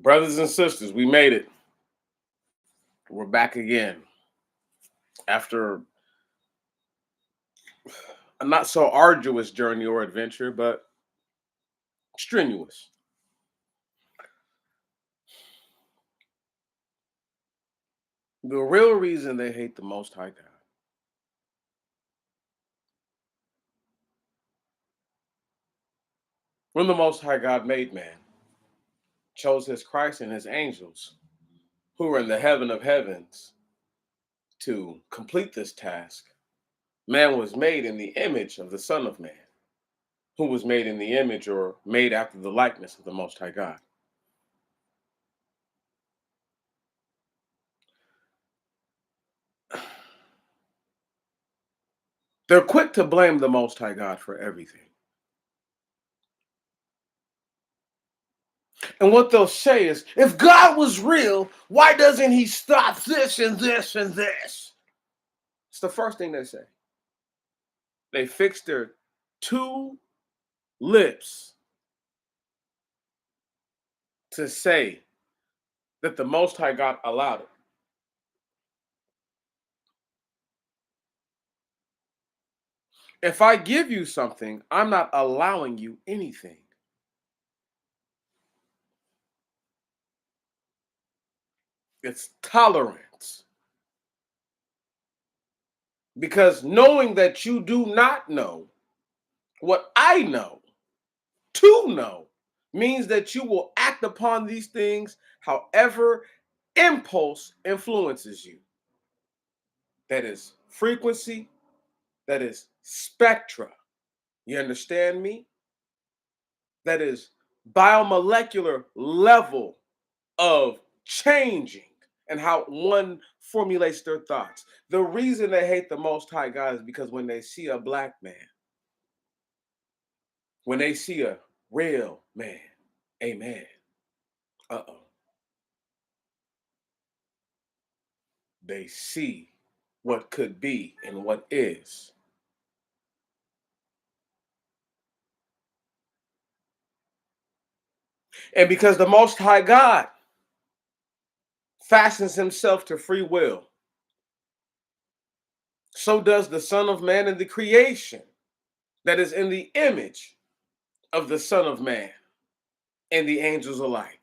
Brothers and sisters, we made it. We're back again after a not so arduous journey or adventure, but strenuous. The real reason they hate the Most High God. When the Most High God made man, chose his Christ and his angels, who were in the heaven of heavens, to complete this task, man was made in the image of the Son of Man, who was made in the image or made after the likeness of the Most High God. They're quick to blame the Most High God for everything. And what they'll say is, if God was real, why doesn't he stop this and this and this? It's the first thing they say. They fix their two lips to say that the Most High God allowed it. If I give you something, I'm not allowing you anything. It's tolerance. Because knowing that you do not know what I know to know means that you will act upon these things however impulse influences you. That is frequency, that is spectra. You understand me? That is biomolecular level of changing and how one formulates their thoughts. The reason they hate the Most High God is because when they see a black man, when they see a real man, amen, uh-oh, they see what could be and what is. And because the Most High God fastens himself to free will, so does the Son of Man in the creation that is in the image of the Son of Man and the angels alike.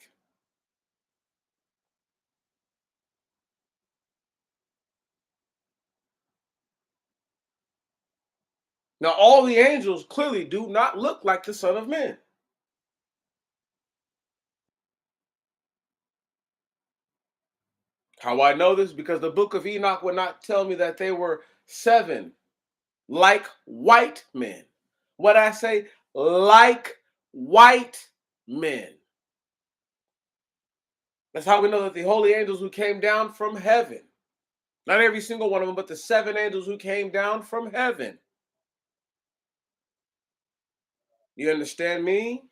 Now, all the angels clearly do not look like the Son of Man. How I know this? Because the book of Enoch would not tell me that they were seven like white men. What I say, like white men. That's how we know that the holy angels who came down from heaven, not every single one of them, but the seven angels who came down from heaven. You understand me?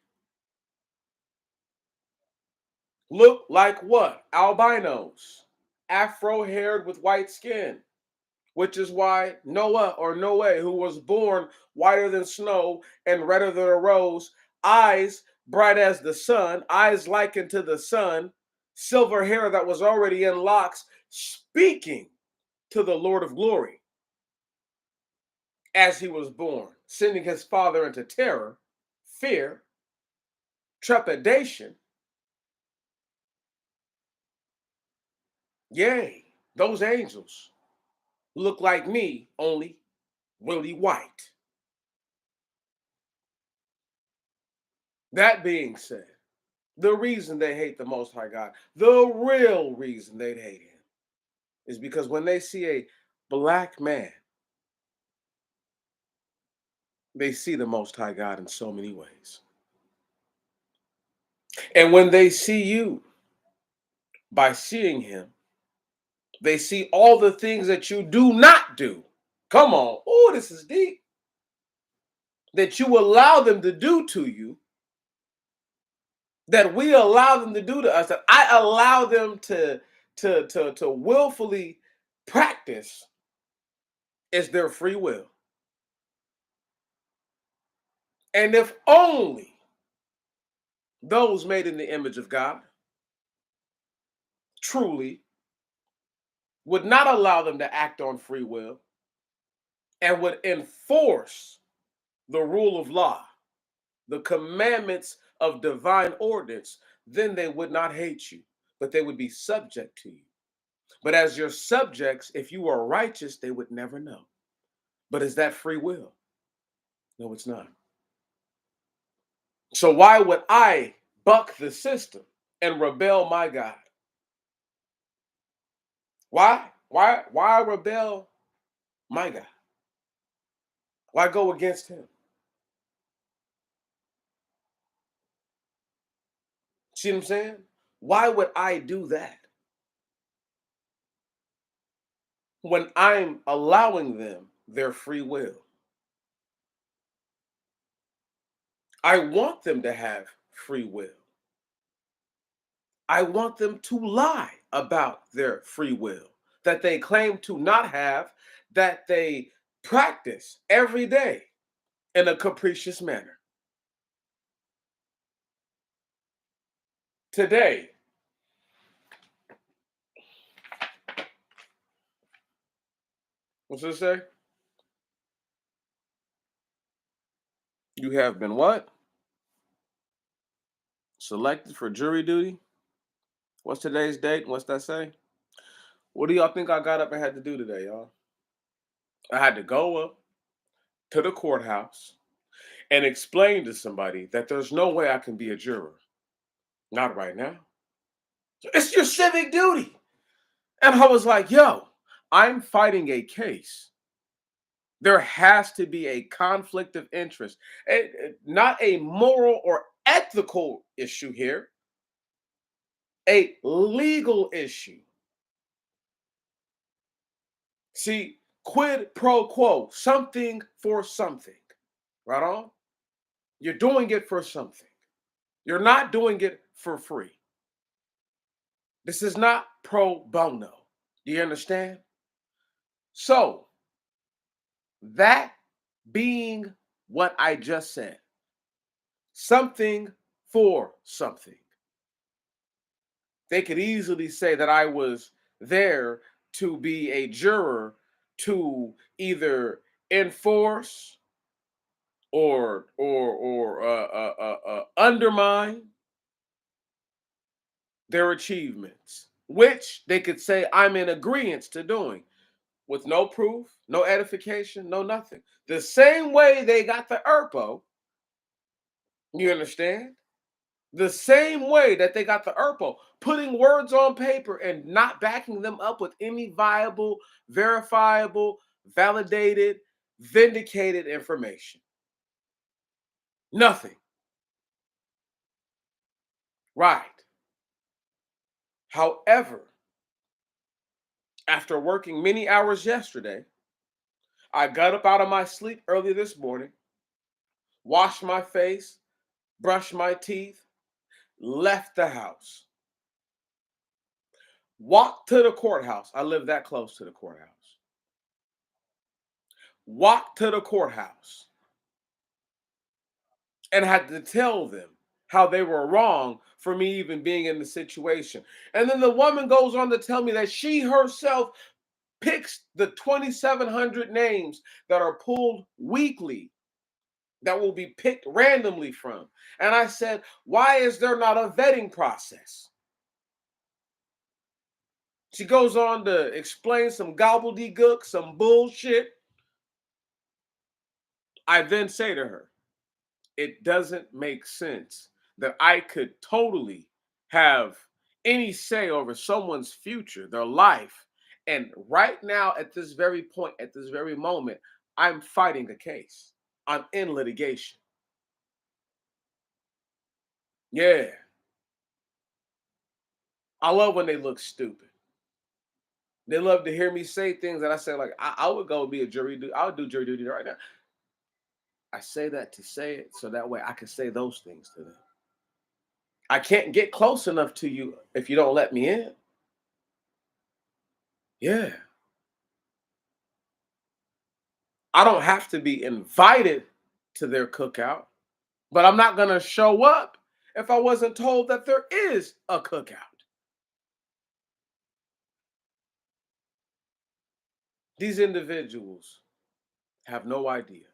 Look like what? Albinos, afro haired with white skin, which is why Noah or Noe, who was born whiter than snow and redder than a rose, eyes bright as the sun, eyes likened to the sun, silver hair that was already in locks, speaking to the Lord of glory as he was born, sending his father into terror, fear, trepidation. Yea, those angels look like me, only really white. That being said, the reason they hate the Most High God, the real reason they hate him, is because when they see a black man, they see the Most High God in so many ways. And when they see you, by seeing him, they see all the things that you do not do. Come on. Oh, this is deep. That you allow them to do to you, that we allow them to do to us, that I allow them to willfully practice is their free will. And if only those made in the image of God truly, would not allow them to act on free will and would enforce the rule of law, the commandments of divine ordinance, then they would not hate you, but they would be subject to you. But as your subjects, if you are righteous, they would never know. But is that free will? No, it's not. So why would I buck the system and rebel my God? Why? Why rebel my God? Why go against him? See what I'm saying? Why would I do that when I'm allowing them their free will? I want them to have free will. I want them to lie about their free will that they claim to not have, that they practice every day in a capricious manner. Today, what's it say? You have been what? Selected for jury duty? What's today's date? What's that say? What do y'all think I got up and had to do today, y'all? I had to go up to the courthouse and explain to somebody that there's no way I can be a juror. Not right now. It's your civic duty. And I was like, yo, I'm fighting a case. There has to be a conflict of interest, not a moral or ethical issue here, a legal issue. See, quid pro quo, something for something. Right on? You're doing it for something. You're not doing it for free. This is not pro bono. Do you understand? So, that being what I just said, something for something, they could easily say that I was there to be a juror to either enforce or undermine their achievements, which they could say I'm in agreement to doing with no proof, no edification, no nothing. The same way they got the ERPO, you understand? The same way that they got the ERPO, putting words on paper and not backing them up with any viable, verifiable, validated, vindicated information. Nothing. Right. However, after working many hours yesterday, I got up out of my sleep early this morning, washed my face, brushed my teeth, left the house, walked to the courthouse. I live that close to the courthouse. Walked to the courthouse and had to tell them how they were wrong for me even being in the situation. And then the woman goes on to tell me that she herself picks the 2,700 names that are pulled weekly that will be picked randomly from. And I said, why is there not a vetting process? She goes on to explain some gobbledygook, some bullshit. I then say to her, it doesn't make sense that I could totally have any say over someone's future, their life. And right now, at this very point, at this very moment, I'm fighting a case. I'm in litigation. Yeah. I love when they look stupid. They love to hear me say things that I say, like, I would go be a jury duty. I would do jury duty right now. I say that to say it so that way I can say those things to them. I can't get close enough to you if you don't let me in. Yeah. I don't have to be invited to their cookout, but I'm not going to show up if I wasn't told that there is a cookout. These individuals have no idea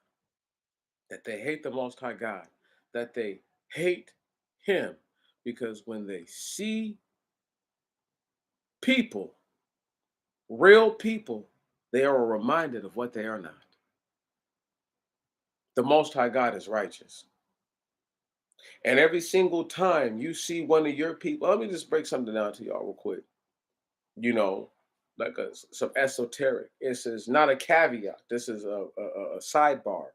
that they hate the Most High God, that they hate Him, because when they see people, real people, they are reminded of what they are not. The Most High God is righteous. And every single time you see one of your people, let me just break something down to y'all real quick. You know, like some esoteric. This is not a caveat. This is a sidebar.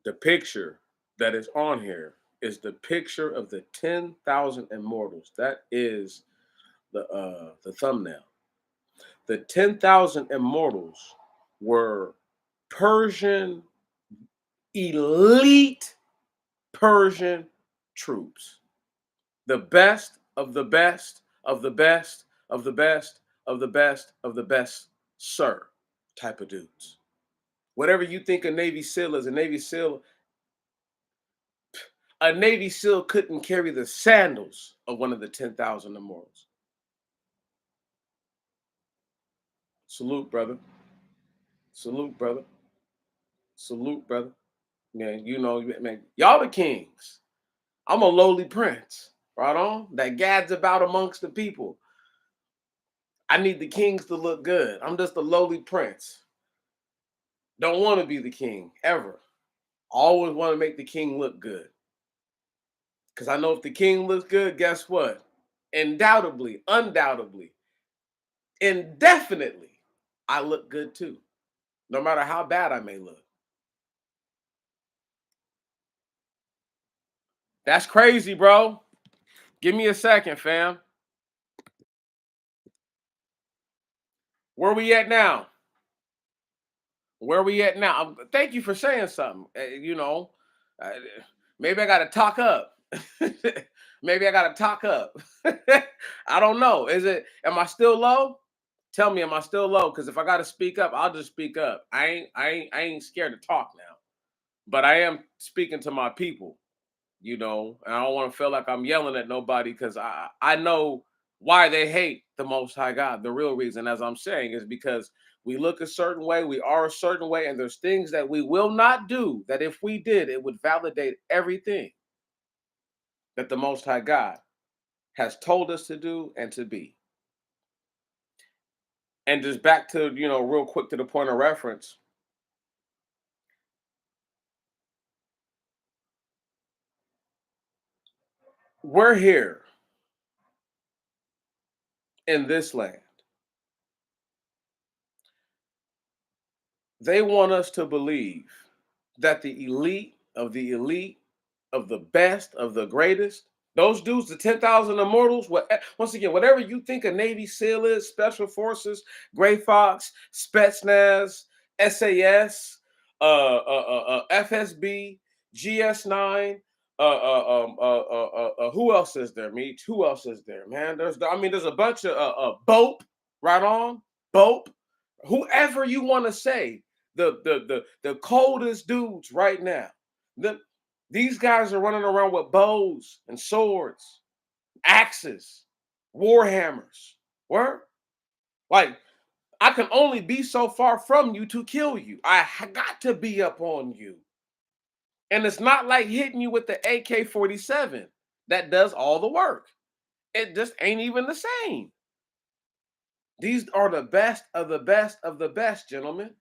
The picture that is on here is the picture of the 10,000 immortals. That is the thumbnail. The 10,000 immortals were Persian, elite Persian troops. The best of the best of the best of the best of the best of the best, sir, type of dudes. Whatever you think a Navy SEAL is, a Navy SEAL couldn't carry the sandals of one of the 10,000 immortals. Salute, brother. Salute, brother. Salute, brother. Man, you know, man, y'all the kings. I'm a lowly prince, right on? That gads about amongst the people. I need the kings to look good. I'm just a lowly prince. Don't want to be the king, ever. Always want to make the king look good. Because I know if the king looks good, guess what? Undoubtedly, undoubtedly, indefinitely, I look good too. No matter how bad I may look. That's crazy, bro. Give me a second, fam. Where we at now? Where we at now? Thank you for saying something. Uh, maybe I got to talk up. Maybe I got to talk up. I don't know. Am I still low? Tell me, am I still low? Because if I got to speak up, I'll just speak up. I ain't scared to talk now. But I am speaking to my people. And I don't want to feel like I'm yelling at nobody, because I know why they hate the Most High God. The real reason, as I'm saying, is because we look a certain way, we are a certain way, and there's things that we will not do that if we did, it would validate everything that the Most High God has told us to do and to be. And just back to, real quick to the point of reference, we're here in this land. They want us to believe that the elite of the best of the greatest, those dudes, the 10,000 immortals, once again, whatever you think a Navy SEAL is, Special Forces, Gray Fox, Spetsnaz, SAS, FSB, GS9, who else is there, Meech? Who else is there, man? There's a bunch of BOPE, right on, BOPE, whoever you want to say, the coldest dudes right now. These guys are running around with bows and swords, axes, war hammers. Where? Like, I can only be so far from you to kill you. Got to be up on you. And it's not like hitting you with the AK-47 that does all the work. It just ain't even the same. These are the best of the best of the best, gentlemen.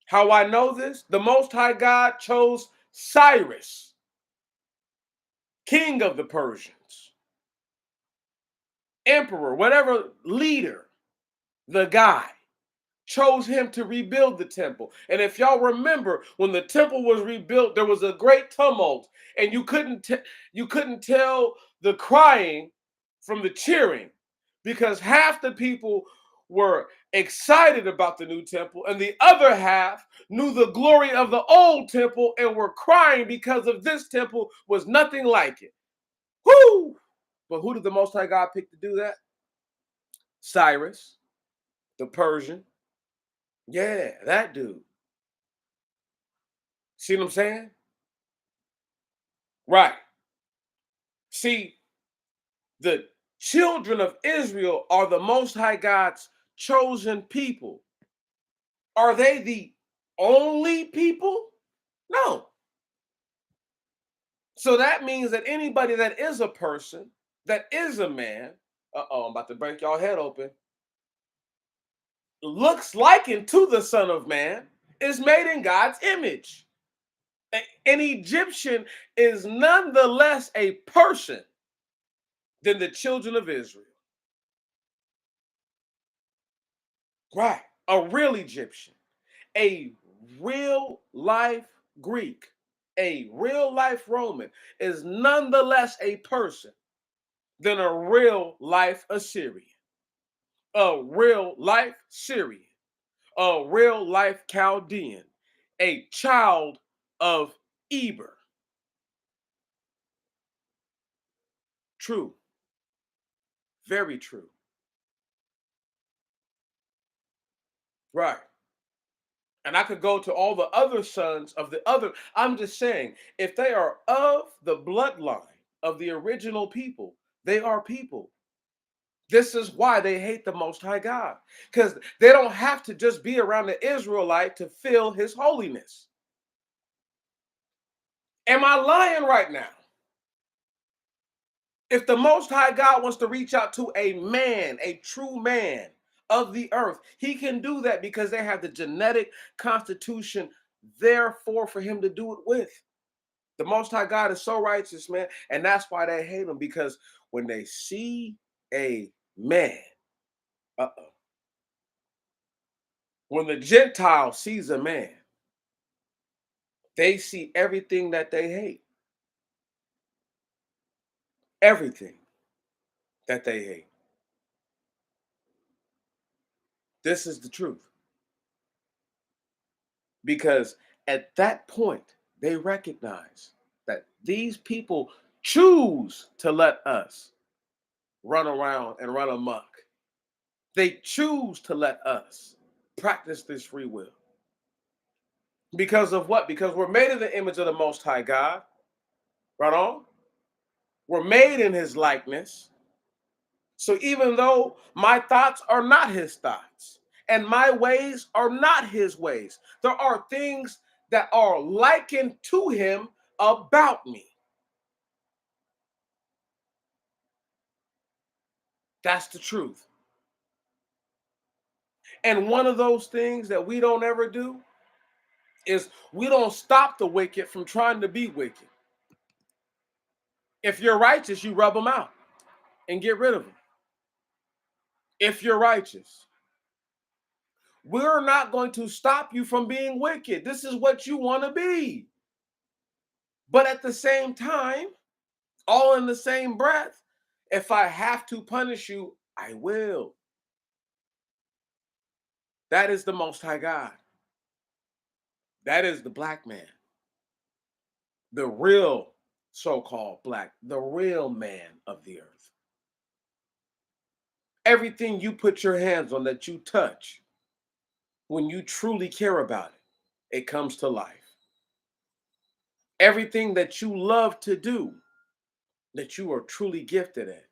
How I know this? The Most High God chose Cyrus, king of the Persians, emperor, whatever leader, the guy chose him to rebuild the temple. And if y'all remember, when the temple was rebuilt, there was a great tumult, and you couldn't tell the crying from the cheering, because half the people were excited about the new temple, and the other half knew the glory of the old temple and were crying because of this temple was nothing like it. Whoo! But who did the Most High God pick to do that? Cyrus, the Persian. Yeah, that dude. See what I'm saying? Right. See, the children of Israel are the Most High God's chosen people. Are they the only people? No. So that means that anybody that is a person, that is a man, I'm about to break y'all head open, looks like into the Son of Man, is made in God's image. An Egyptian is nonetheless a person than the children of Israel. Right. A real Egyptian, a real life Greek, a real life Roman is nonetheless a person than a real life Assyrian, a real life Syrian, a real life Chaldean, a child of Eber. True. Very true. Right. And I could go to all the other sons of the other. I'm just saying, if they are of the bloodline of the original people, they are people. This is why they hate the Most High God, because they don't have to just be around the Israelite to feel his holiness. Am I lying right now? If the Most High God wants to reach out to a man, a true man of the earth, he can do that because they have the genetic constitution, therefore, for him to do it with. The Most High God is so righteous, man. And that's why they hate him, because when they see a man, uh-oh, when the Gentile sees a man, they see everything that they hate. Everything that they hate. This is the truth. Because at that point, they recognize that these people choose to let us run around and run amok. They choose to let us practice this free will. Because of what? Because we're made in the image of the Most High God. Right on? We're made in his likeness. So even though my thoughts are not his thoughts and my ways are not his ways, there are things that are likened to him about me. That's the truth. And one of those things that we don't ever do is we don't stop the wicked from trying to be wicked. If you're righteous, you rub them out and get rid of them. If you're righteous, we're not going to stop you from being wicked. This is what you want to be. But at the same time, all in the same breath, if I have to punish you, I will. That is the Most High God. That is the black man, the real so called black, the real man of the earth. Everything you put your hands on that you touch, when you truly care about it, it comes to life. Everything that you love to do, that you are truly gifted at,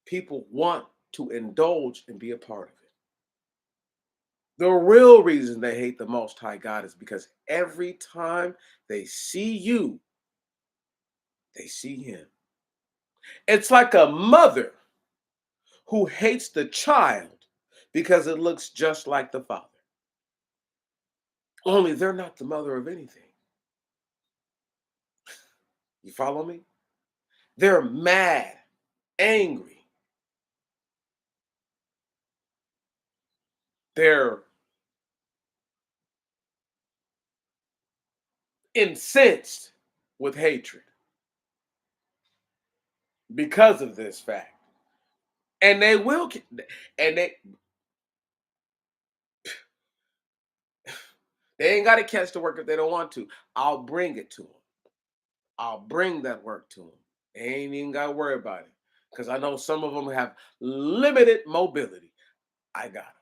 people want to indulge and be a part of it. The real reason they hate the Most High God is because every time they see you, they see him. It's like a mother who hates the child because it looks just like the father. Only they're not the mother of anything. You follow me? They're mad, angry. They're incensed with hatred because of this fact. And they will, and they ain't got to catch the work if they don't want to. I'll bring it to them. I'll bring that work to them. They ain't even got to worry about it. Because I know some of them have limited mobility. I got them.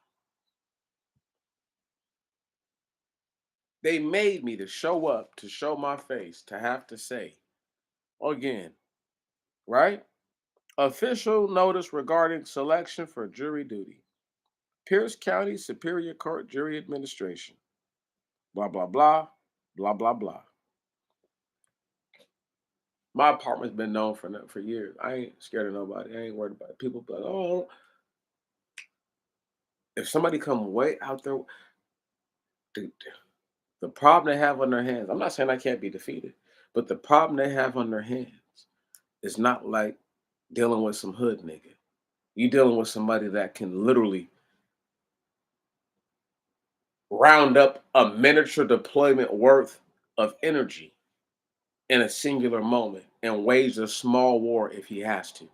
They made me to show up, to show my face, to have to say, again, right? Official notice regarding selection for jury duty. Pierce County Superior Court Jury Administration. Blah, blah, blah, blah, blah, blah. My apartment's been known for years. I ain't scared of nobody. I ain't worried about it. People be like, oh, if somebody come way out there, the, the problem they have on their hands, I'm not saying I can't be defeated, but the problem they have on their hands is not like dealing with some hood nigga. You dealing with somebody that can literally round up a miniature deployment worth of energy in a singular moment and wage a small war if he has to,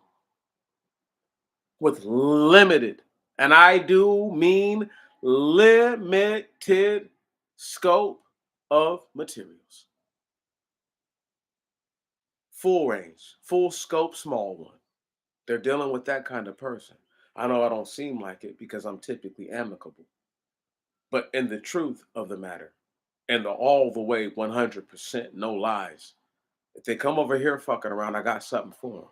with limited, and I do mean limited scope of materials. Full range, full scope, small one. They're dealing with that kind of person. I know I don't seem like it because I'm typically amicable, but in the truth of the matter, and the all the way 100% no lies, if they come over here fucking around, I got something for them.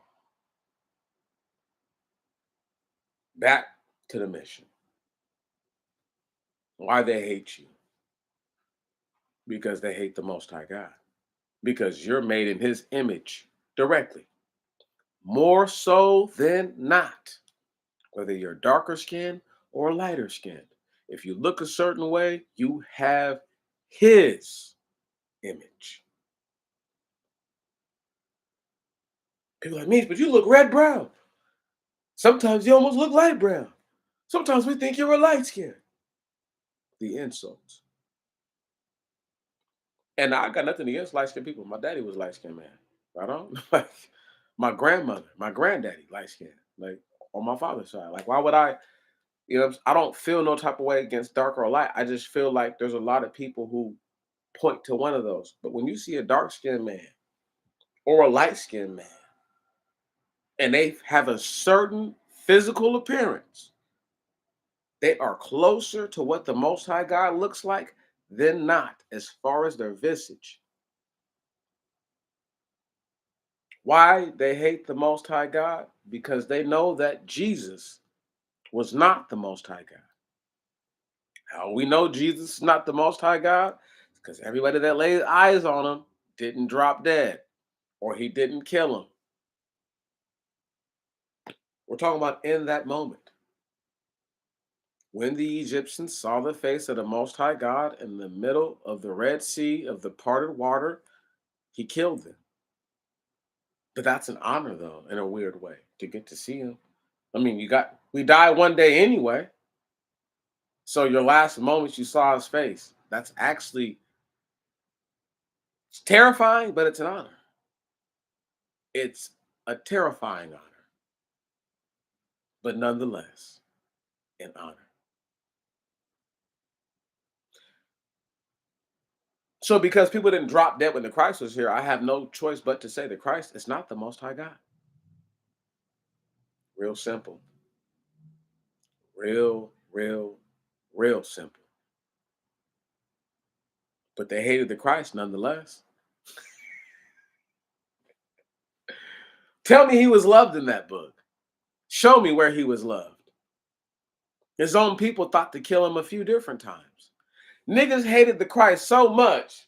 Back to the mission. Why they hate you? Because they hate the Most High God. Because you're made in His image directly. More so than not, whether you're darker skinned or lighter skinned. If you look a certain way, you have His image. People are like, Meech, but you look red brown. Sometimes you almost look light brown. Sometimes we think you're a light skin. The insults. And I got nothing against light skinned people. My daddy was light skinned man. I don't like my grandmother, my granddaddy, light skinned. Like on my father's side. Like, why would I? I don't feel no type of way against dark or light. I just feel like there's a lot of people who point to one of those. But when you see a dark skinned man or a light skinned man, and they have a certain physical appearance, they are closer to what the Most High God looks like than not, as far as their visage. Why they hate the Most High God? Because they know that Jesus was not the Most High God. How we know Jesus is not the Most High God? Because everybody that laid eyes on him didn't drop dead or he didn't kill him. We're talking about in that moment. When the Egyptians saw the face of the Most High God in the middle of the Red Sea of the parted water, he killed them. But that's an honor, though, in a weird way, to get to see him. I mean, we die one day anyway. So your last moments you saw his face. That's actually it's terrifying, but it's an honor. It's a terrifying honor, but nonetheless, an honor. So because people didn't drop dead when the Christ was here, I have no choice but to say that Christ is not the Most High God. Real simple. Real simple. But they hated the Christ nonetheless. Tell me he was loved in that book. Show me where he was loved. His own people thought to kill him a few different times. Niggas hated the Christ so much.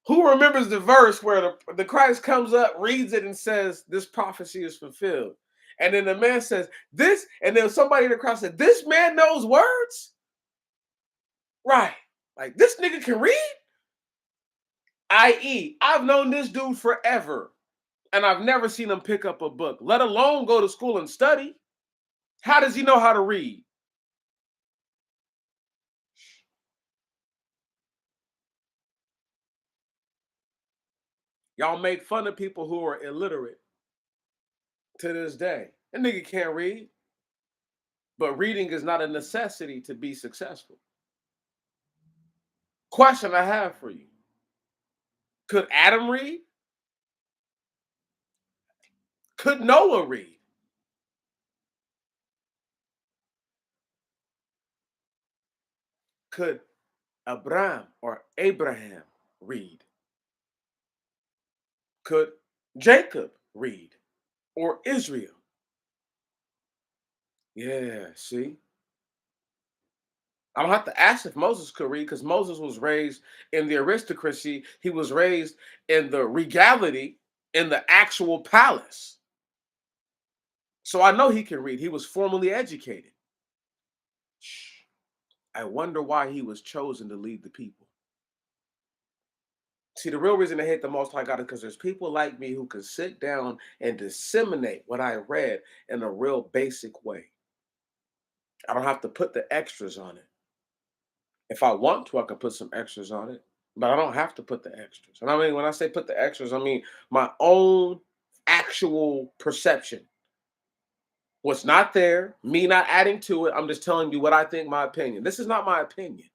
Who remembers the verse where the Christ comes up, reads it, and says, this prophecy is fulfilled? And then the man says, this, and then somebody in the crowd said, this man knows words? Right. Like, this nigga can read? I.e., I've known this dude forever, and I've never seen him pick up a book, let alone go to school and study. How does he know how to read? Y'all make fun of people who are illiterate to this day. That nigga can't read, but reading is not a necessity to be successful. Question I have for you. Could Adam read? Could Noah read? Could Abraham read? Could Jacob read? Or Israel? Yeah, see? I don't have to ask if Moses could read because Moses was raised in the aristocracy. He was raised in the regality in the actual palace. So I know he can read. He was formally educated. Shh. I wonder why he was chosen to lead the people. See, the real reason they hate the Most High God is because there's people like me who can sit down and disseminate what I read in a real basic way. I don't have to put the extras on it. If I want to, I can put some extras on it, but I don't have to put the extras. And I mean, when I say put the extras, I mean my own actual perception. What's not there, me not adding to it. I'm just telling you what I think, my opinion. This is not my opinion.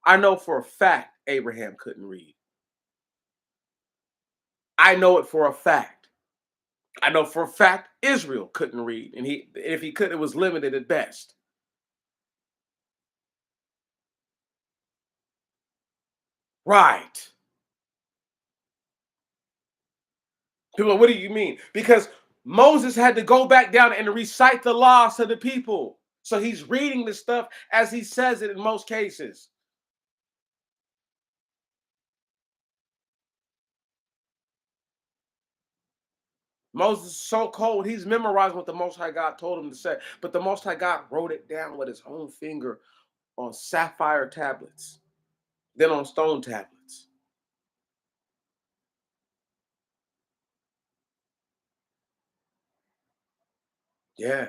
I know for a fact Abraham couldn't read. I know it for a fact. I know for a fact Israel couldn't read, and if he could, it was limited at best. Right. People are, what do you mean? Because Moses had to go back down and recite the laws to the people. So he's reading the stuff as he says it in most cases. Moses is so cold, he's memorizing what the Most High God told him to say. But the Most High God wrote it down with his own finger on sapphire tablets, then on stone tablets. Yeah.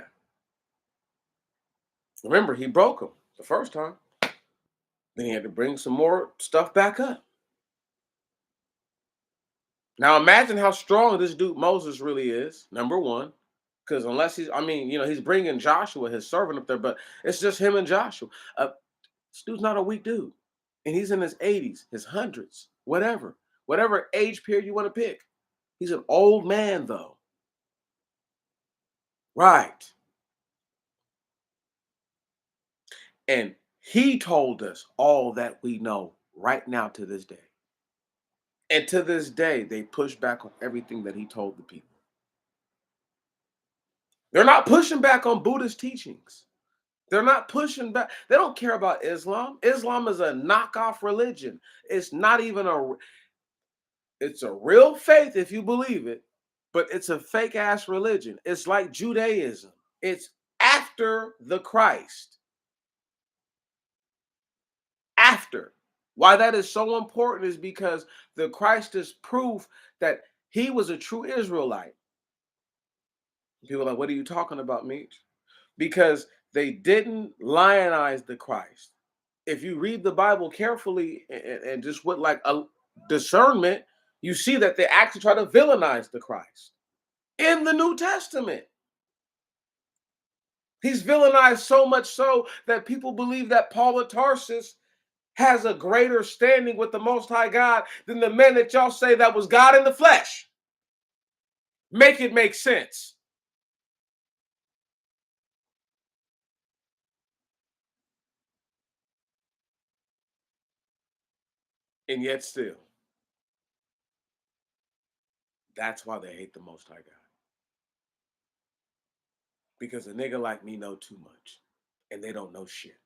Remember, he broke them the first time. Then he had to bring some more stuff back up. Now imagine how strong this dude Moses really is, number one. Because unless he's, I mean, he's bringing Joshua, his servant, up there, but it's just him and Joshua. This dude's not a weak dude. And he's in his 80s, his hundreds, whatever age period you want to pick. He's an old man, though. Right. And he told us all that we know right now to this day. And to this day, they push back on everything that he told the people. They're not pushing back on Buddhist teachings. They're not pushing back. They don't care about Islam. Islam is a knockoff religion. It's not even it's a real faith if you believe it, but it's a fake ass religion. It's like Judaism. It's after the Christ. After. Why that is so important is because the Christ is proof that he was a true Israelite. People are like, what are you talking about, Meech? Because they didn't lionize the Christ. If you read the Bible carefully and just with like a discernment, you see that they actually try to villainize the Christ in the New Testament. He's villainized so much so that people believe that Paul of Tarsus has a greater standing with the Most High God than the men that y'all say that was God in the flesh. Make it make sense. And yet still, that's why they hate the Most High God. Because a nigga like me know too much. And they don't know shit.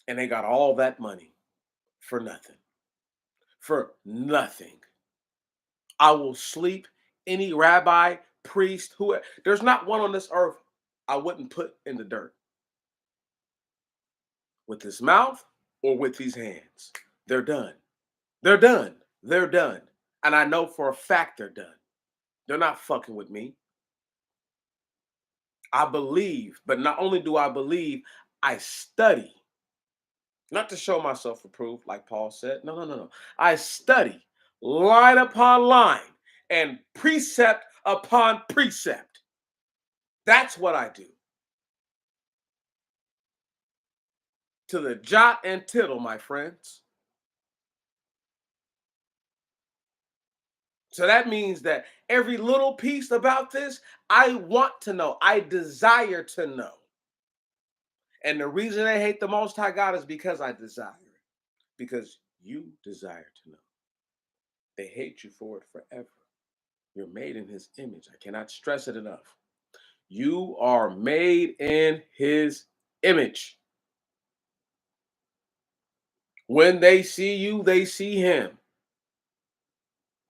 And they got all that money for nothing. For nothing. I will sleep any rabbi, priest, whoever. There's not one on this earth I wouldn't put in the dirt with his mouth or with these hands. They're done. They're done. They're done. And I know for a fact they're done. They're not fucking with me. I believe, but not only do I believe, I study. Not to show myself approved, like Paul said. No, no, no, no. I study line upon line and precept upon precept. That's what I do. To the jot and tittle, my friends. So that means that every little piece about this, I want to know. I desire to know. And the reason they hate the Most High God is because I desire it. Because you desire to know. They hate you for it forever. You're made in his image. I cannot stress it enough. You are made in his image. When they see you, they see him.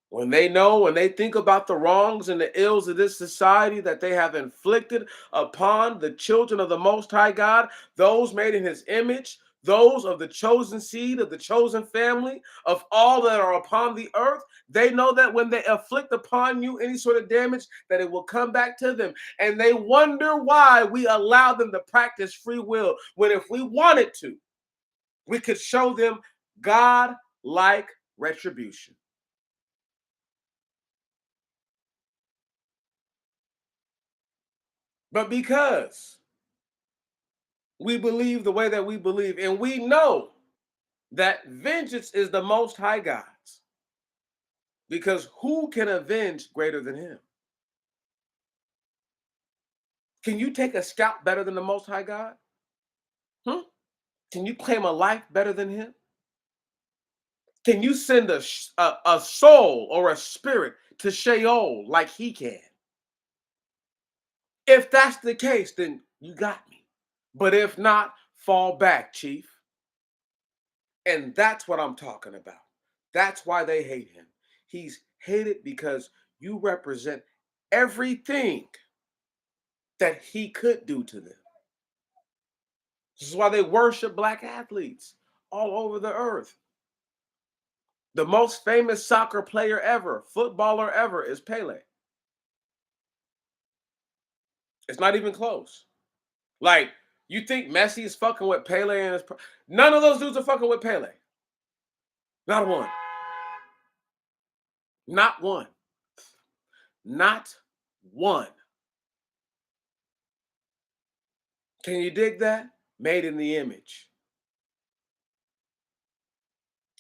When they know, when they think about the wrongs and the ills of this society that they have inflicted upon the children of the Most High God, those made in his image, those of the chosen seed, of the chosen family, of all that are upon the earth, they know that when they afflict upon you any sort of damage, that it will come back to them. And they wonder why we allow them to practice free will, when if we wanted to, we could show them God-like retribution. But because we believe the way that we believe, and we know that vengeance is the Most High God's, because who can avenge greater than him? Can you take a scalp better than the Most High God? Hmm? Can you claim a life better than him? Can you send a soul or a spirit to Sheol like he can? If that's the case, then you got me. But if not, fall back, Chief. And that's what I'm talking about. That's why they hate him. He's hated because you represent everything that he could do to them. This is why they worship black athletes all over the earth. The most famous soccer player ever, footballer ever, is Pele. It's not even close. Like, you think Messi is fucking with Pele and none of those dudes are fucking with Pele. Not one. Not one. Not one. Can you dig that? Made in the image.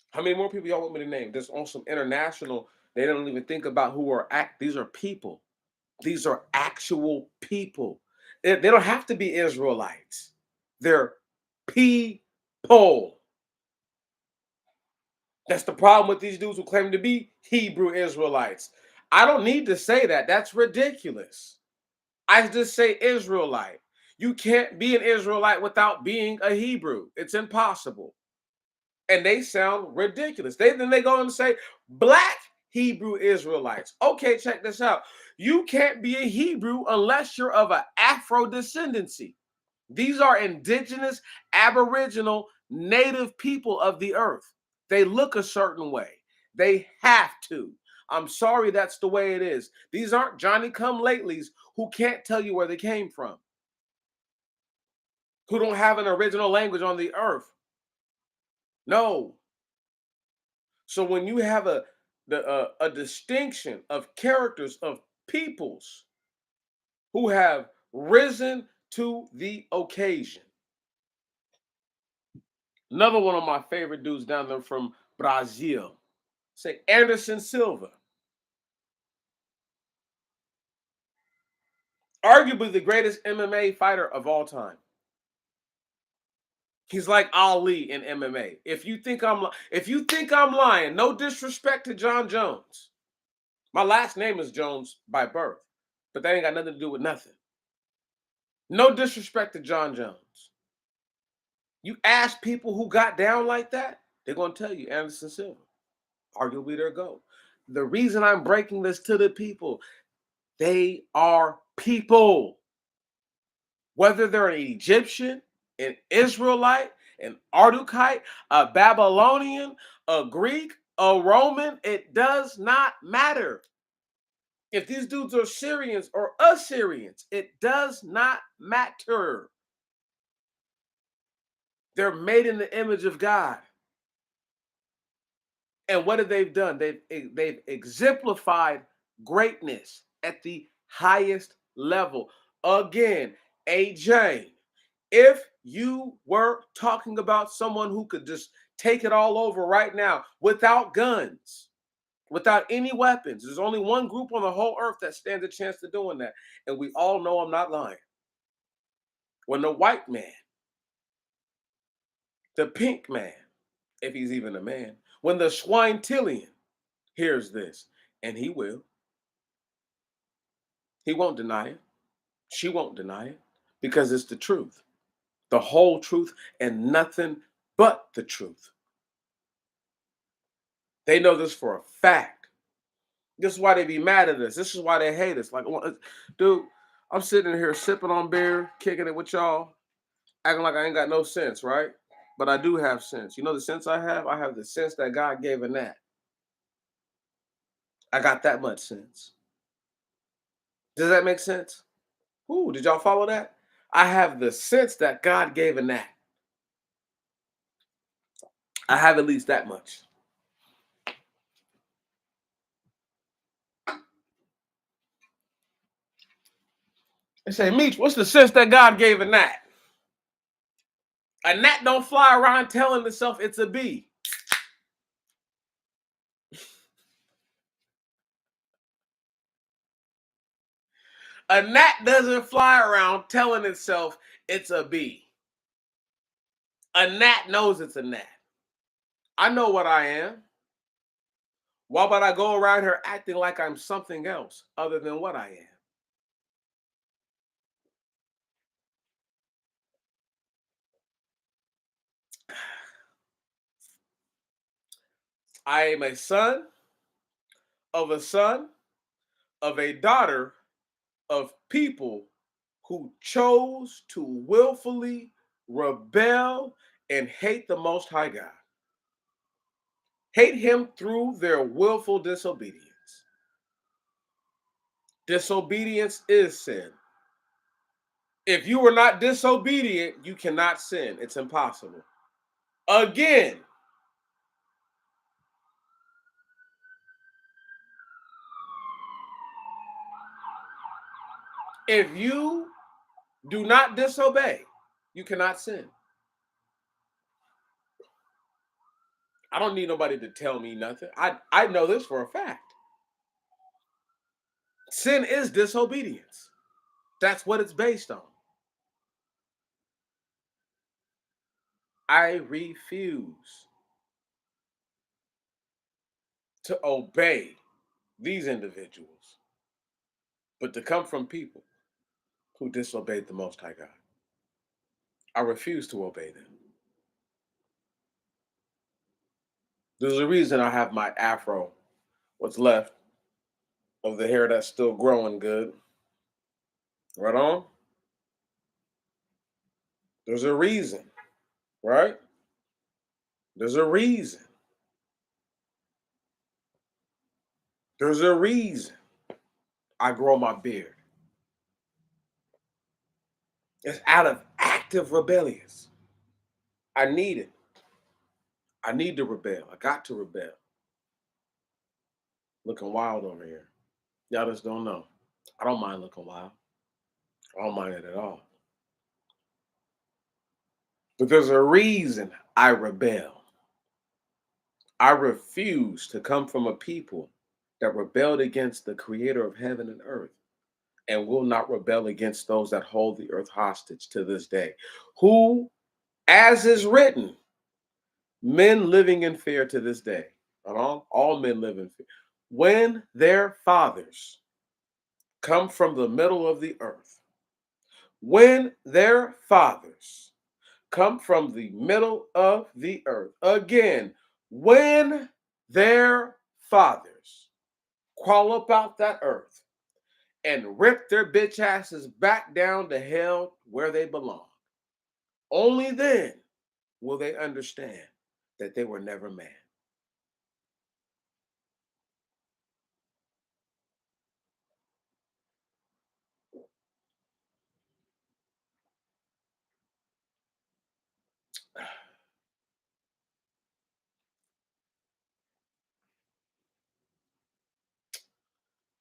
How many more people y'all want me to name? Just on some international, they don't even think about who are these are people. These are actual people. They don't have to be Israelites. They're people. That's the problem with these dudes who claim to be Hebrew Israelites. I don't need to say that. That's ridiculous. I just say Israelite. You can't be an Israelite without being a Hebrew. It's impossible. And they sound ridiculous. Then they go and say black Hebrew Israelites. Okay, check this out. You can't be a Hebrew unless you're of an Afro descendancy. These are indigenous, aboriginal, native people of the earth. They look a certain way. They have to. I'm sorry, that's the way it is. These aren't Johnny come latelys who can't tell you where they came from, who don't have an original language on the earth. No. So when you have a distinction of characters of peoples who have risen to the occasion. Another one of my favorite dudes down there from Brazil, say Anderson Silva, arguably the greatest MMA fighter of all time. He's like Ali in MMA. If you think I'm lying, no disrespect to John Jones. My last name is Jones by birth, but that ain't got nothing to do with nothing. No disrespect to John Jones. You ask people who got down like that, they're going to tell you Anderson Silva, arguably their GOAT. The reason I'm breaking this to the people, they are people. Whether they're an Egyptian, an Israelite, an Ardukite, a Babylonian, a Greek, a Roman, it does not matter. If these dudes are Syrians or Assyrians, it does not matter. They're made in the image of God. And what have they done? They've exemplified greatness at the highest level. Again, AJ, if you were talking about someone who could just take it all over right now without guns, without any weapons, there's only one group on the whole earth that stands a chance to doing that. And we all know I'm not lying. When the white man, the pink man, if he's even a man, when the swintillion hears this, and he will, he won't deny it. She won't deny it because it's the truth, the whole truth, and nothing but the truth. They know this for a fact. This is why they be mad at us. This is why they hate us. Like, dude, I'm sitting here sipping on beer, kicking it with y'all, acting like I ain't got no sense, right? But I do have sense. You know the sense I have? I have the sense that God gave a gnat. I got that much sense. Does that make sense? Ooh, did y'all follow that? I have the sense that God gave a gnat. I have at least that much. They say, Meech, what's the sense that God gave a gnat? A gnat don't fly around telling itself it's a bee. A gnat doesn't fly around telling itself it's a bee. A gnat knows it's a gnat. I know what I am. Why would I go around here acting like I'm something else other than what I am? I am a son of a daughter of people who chose to willfully rebel and hate the Most High God. Hate Him through their willful disobedience. Disobedience is sin. If you are not disobedient, you cannot sin. It's impossible. Again, if you do not disobey, you cannot sin. I don't need nobody to tell me nothing. I know this for a fact. Sin is disobedience. That's what it's based on. I refuse to obey these individuals, but to come from people who disobeyed the Most High God. I refuse to obey them. There's a reason I have my afro, what's left of the hair that's still growing good. Right on? There's a reason, right? There's a reason. There's a reason I grow my beard. It's out of active rebellious. I need it. I need to rebel. I got to rebel. Looking wild over here. Y'all just don't know. I don't mind looking wild. I don't mind it at all. But there's a reason I rebel. I refuse to come from a people that rebelled against the creator of heaven and earth and will not rebel against those that hold the earth hostage to this day. Who, as is written, men living in fear to this day. All men live in fear. When their fathers come from the middle of the earth, when their fathers come from the middle of the earth, again, when their fathers crawl up out that earth and rip their bitch asses back down to hell where they belong, only then will they understand that they were never man.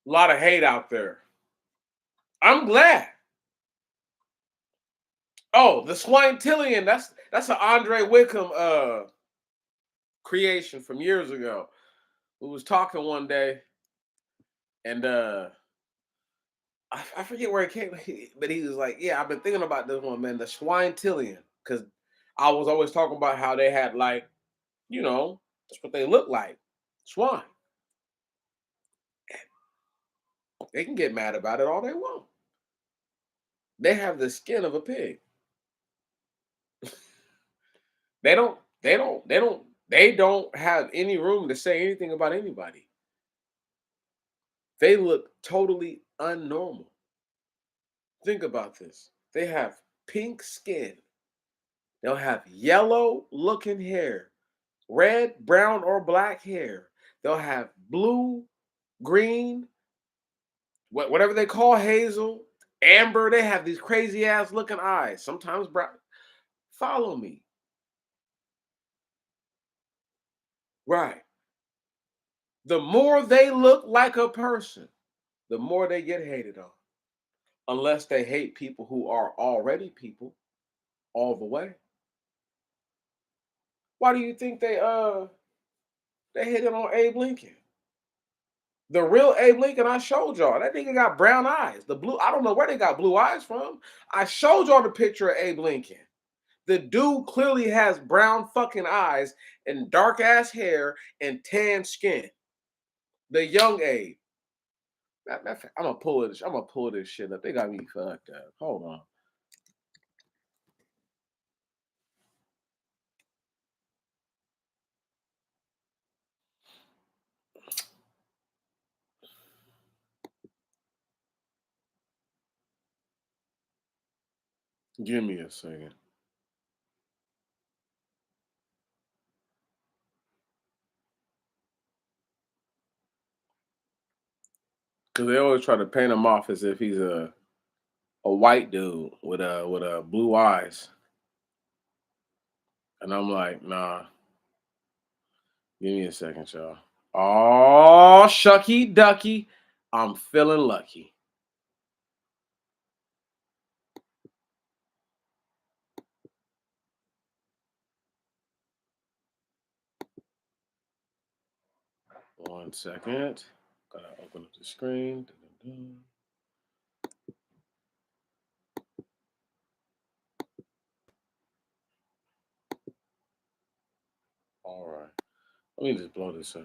A lot of hate out there. I'm glad. Oh, the Swinetillion, that's an Andre Wickham creation from years ago. We was talking one day and I forget where it came, but he was like, "Yeah, I've been thinking about this one, man, the Swinetillion, because I was always talking about how they had like, that's what they look like, swine. They can get mad about it all they want. They have the skin of a pig. They don't. They don't have any room to say anything about anybody. They look totally unnormal. Think about this. They have pink skin. They'll have yellow looking hair, red, brown, or black hair. They'll have blue, green, whatever they call hazel, amber. They have these crazy ass looking eyes. Sometimes brown. Follow me. Right. The more they look like a person, the more they get hated on. Unless they hate people who are already people all the way. Why do you think they hated on Abe Lincoln? The real Abe Lincoln, I showed y'all. That nigga got brown eyes. The blue, I don't know where they got blue eyes from. I showed y'all the picture of Abe Lincoln. The dude clearly has brown fucking eyes and dark ass hair and tan skin. The young Abe. I'm gonna pull it. I'm gonna pull this shit up. They got me fucked up. Hold on. Give me a second. Cause they always try to paint him off as if he's a white dude with blue eyes. And I'm like, nah, give me a second, y'all. Oh, shucky ducky. I'm feeling lucky. One second. Gotta open up the screen. Dun-dun-dun. All right. Let me just blow this up.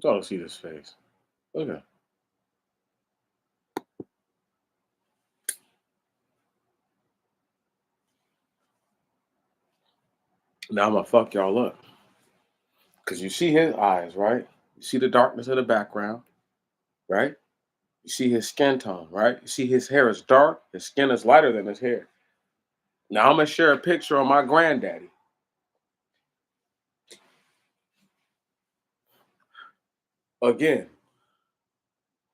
Y'all see this face. Look at it. Now I'm gonna fuck y'all up. Cause you see his eyes, right? You see the darkness of the background, right? You see his skin tone, right? You see his hair is dark, his skin is lighter than his hair. Now I'm gonna share a picture of my granddaddy. Again,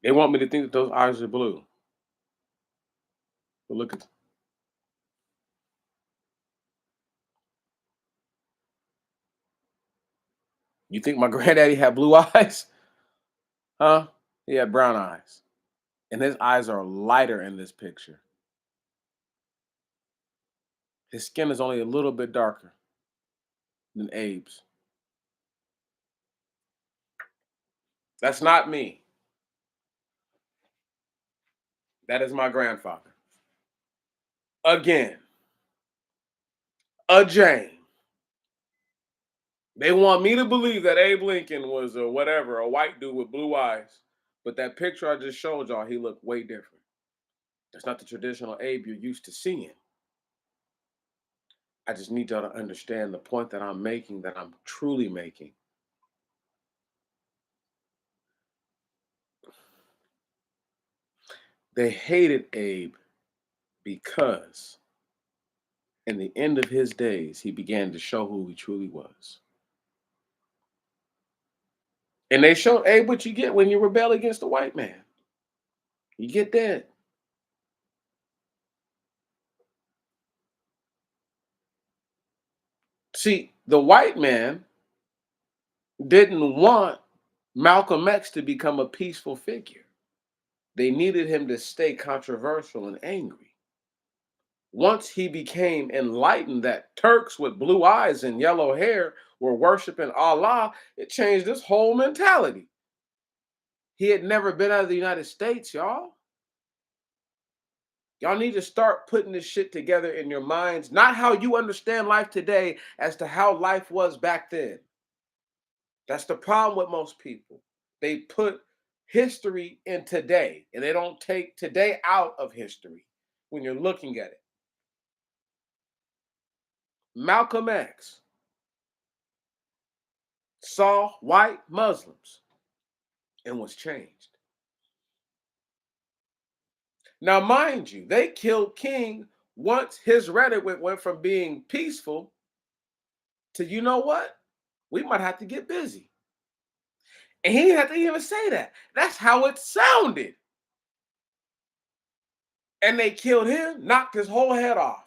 they want me to think that those eyes are blue. But look at, you think my granddaddy had blue eyes? Huh? He had brown eyes. And his eyes are lighter in this picture. His skin is only a little bit darker than Abe's. That's not me. That is my grandfather. Again, a Jane. They want me to believe that Abe Lincoln was a whatever, a white dude with blue eyes. But that picture I just showed y'all, he looked way different. That's not the traditional Abe you're used to seeing. I just need y'all to understand the point that I'm making, that I'm truly making. They hated Abe because in the end of his days, he began to show who he truly was. And they showed Abe what you get when you rebel against the white man. You get that. See, the white man didn't want Malcolm X to become a peaceful figure. They needed him to stay controversial and angry. Once he became enlightened that Turks with blue eyes and yellow hair were worshiping Allah, it changed his whole mentality. He had never been out of the United States, y'all. Y'all need to start putting this shit together in your minds, not how you understand life today as to how life was back then. That's the problem with most people. They put history in today and they don't take today out of history when you're looking at it. Malcolm X saw white Muslims and was changed. Now, mind you, they killed King once his rhetoric went from being peaceful to, you know what? We might have to get busy. And he didn't have to even say that. That's how it sounded. And they killed him, knocked his whole head off.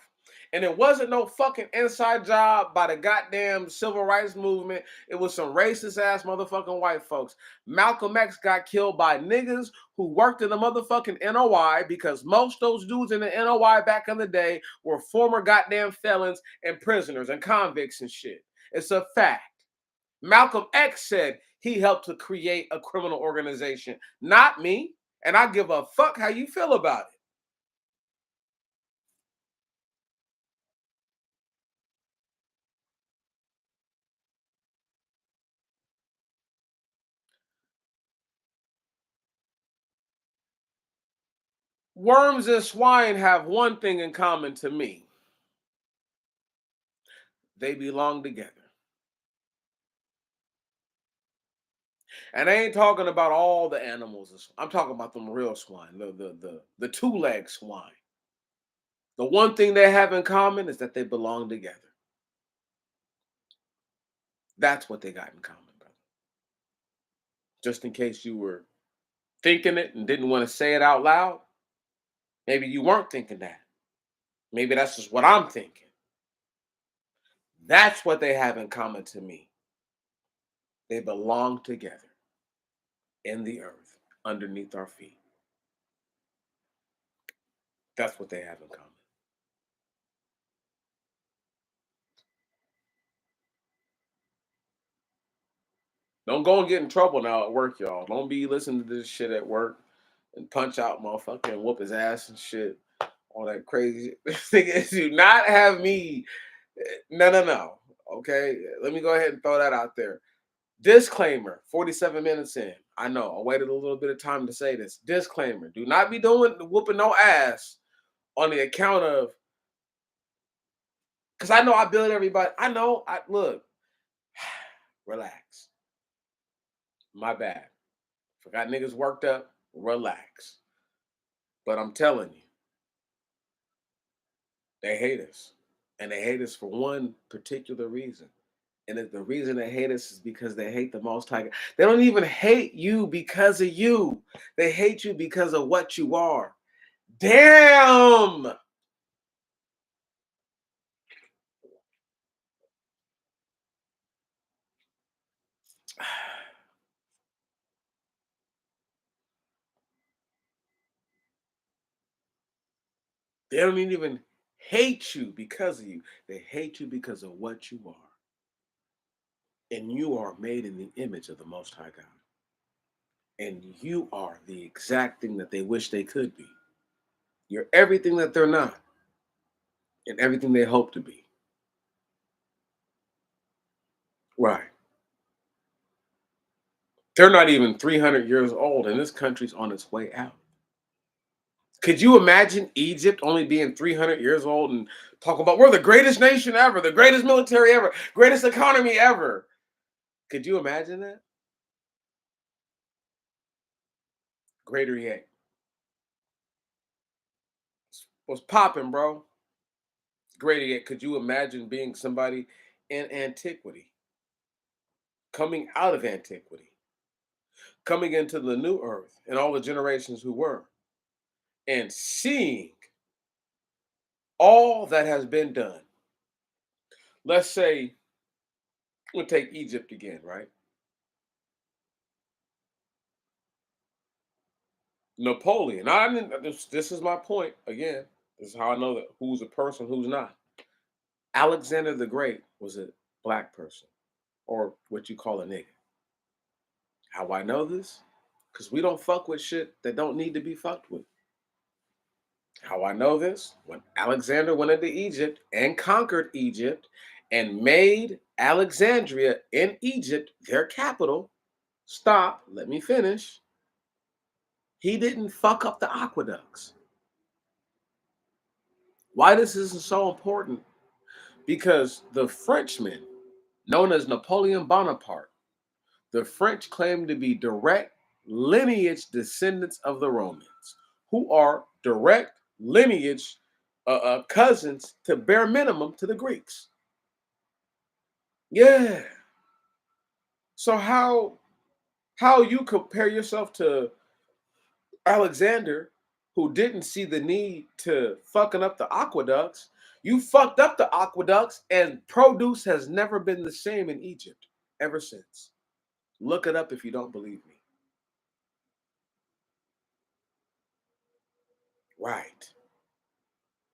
And it wasn't no fucking inside job by the goddamn civil rights movement. It was some racist ass motherfucking white folks. Malcolm X got killed by niggas who worked in the motherfucking NOI because most those dudes in the NOI back in the day were former goddamn felons and prisoners and convicts and shit. It's a fact. Malcolm X said he helped to create a criminal organization, not me. And I give a fuck how you feel about it. Worms and swine have one thing in common to me. They belong together. And I ain't talking about all the animals. I'm talking about them real swine, the two-leg swine. The one thing they have in common is that they belong together. That's what they got in common, brother. Just in case you were thinking it and didn't want to say it out loud, maybe you weren't thinking that. Maybe that's just what I'm thinking. That's what they have in common to me. They belong together in the earth, underneath our feet. That's what they have in common. Don't go and get in trouble now at work, y'all. Don't be listening to this shit at work and punch out motherfucker and whoop his ass and shit. All that crazy shit. Do not have me. No. Okay. Let me go ahead and throw that out there. Disclaimer, 47 minutes in. I know, I waited a little bit of time to say this. Disclaimer, do not be doing whooping no ass on the account of, because I know I build everybody. I know, look, relax. My bad. Forgot niggas worked up. Relax. But I'm telling you, they hate us. And they hate us for one particular reason. And the reason they hate us is because they hate the Most High God. They don't even hate you because of you. They hate you because of what you are. Damn! They don't even hate you because of you. They hate you because of what you are. And you are made in the image of the Most High God. And you are the exact thing that they wish they could be. You're everything that they're not, and everything they hope to be. Right. They're not even 300 years old, and this country's on its way out. Could you imagine Egypt only being 300 years old and talk about we're the greatest nation ever, the greatest military ever, greatest economy ever? Could you imagine that? Greater yet. What's popping, bro? Greater yet. Could you imagine being somebody in antiquity, coming out of antiquity, coming into the new earth and all the generations who were, and seeing all that has been done? Let's say we'll take Egypt again, right? Napoleon. I didn't. This is my point again. This is how I know that who's a person, who's not. Alexander the Great was a black person, or what you call a nigga. How I know this? Because we don't fuck with shit that don't need to be fucked with. How I know this? When Alexander went into Egypt and conquered Egypt and made Alexandria in Egypt their capital. Stop. Let me finish. He didn't fuck up the aqueducts. Why this is so important? Because the Frenchmen, known as Napoleon Bonaparte, the French claim to be direct lineage descendants of the Romans, who are direct lineage cousins to bare minimum to the Greeks. Yeah. So how you compare yourself to Alexander, who didn't see the need to fucking up the aqueducts? You fucked up the aqueducts, and produce has never been the same in Egypt ever since. Look it up if you don't believe me. Right.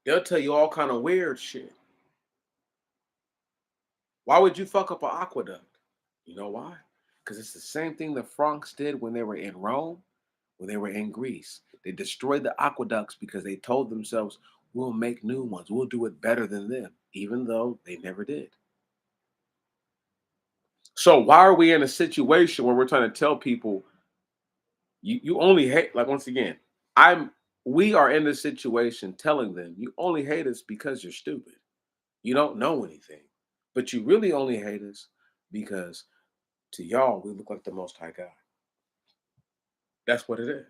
They'll tell you all kind of weird shit. Why would you fuck up an aqueduct? You know why? Because it's the same thing the Franks did when they were in Rome, when they were in Greece. They destroyed the aqueducts because they told themselves, we'll make new ones. We'll do it better than them, even though they never did. So why are we in a situation where we're trying to tell people you only hate, like, once again, I'm we are in this situation telling them you only hate us because you're stupid. You don't know anything. But you really only hate us because to y'all we look like the most high God. That's what it is.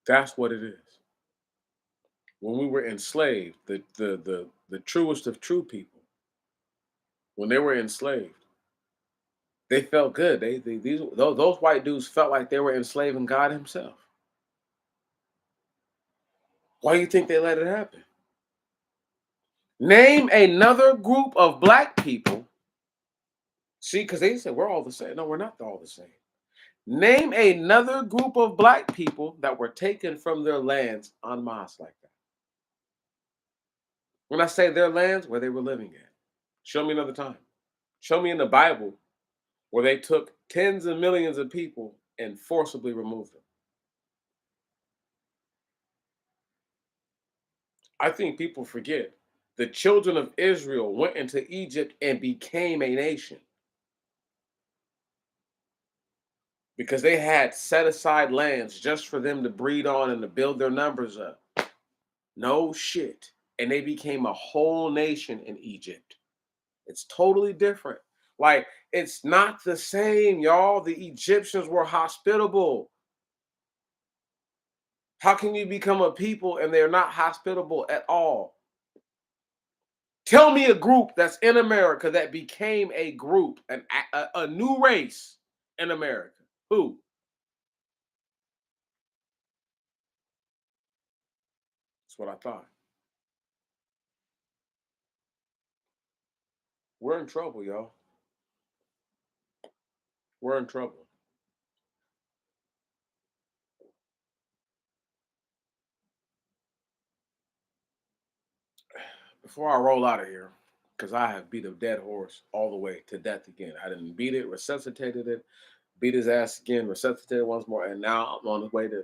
That's what it is. When we were enslaved, the truest of true people, when they were enslaved, they felt good. Those white dudes felt like they were enslaving God Himself. Why do you think they let it happen? Name another group of black people. See, because they said we're all the same. No, we're not all the same. Name another group of black people that were taken from their lands en masse like that. When I say their lands, where they were living at. Show me another time. Show me in the Bible where they took tens of millions of people and forcibly removed them. I think people forget the children of Israel went into Egypt and became a nation because they had set aside lands just for them to breed on and to build their numbers up. No shit. And they became a whole nation in Egypt. It's totally different. Like, it's not the same, y'all. The Egyptians were hospitable. How can you become a people and they're not hospitable at all? Tell me a group that's in America that became a group, a new race in America. Who? That's what I thought. We're in trouble, y'all. We're in trouble. Before I roll out of here, because I have beat a dead horse all the way to death again. I didn't beat it, resuscitated it, beat his ass again, resuscitated once more, and now I'm on the way to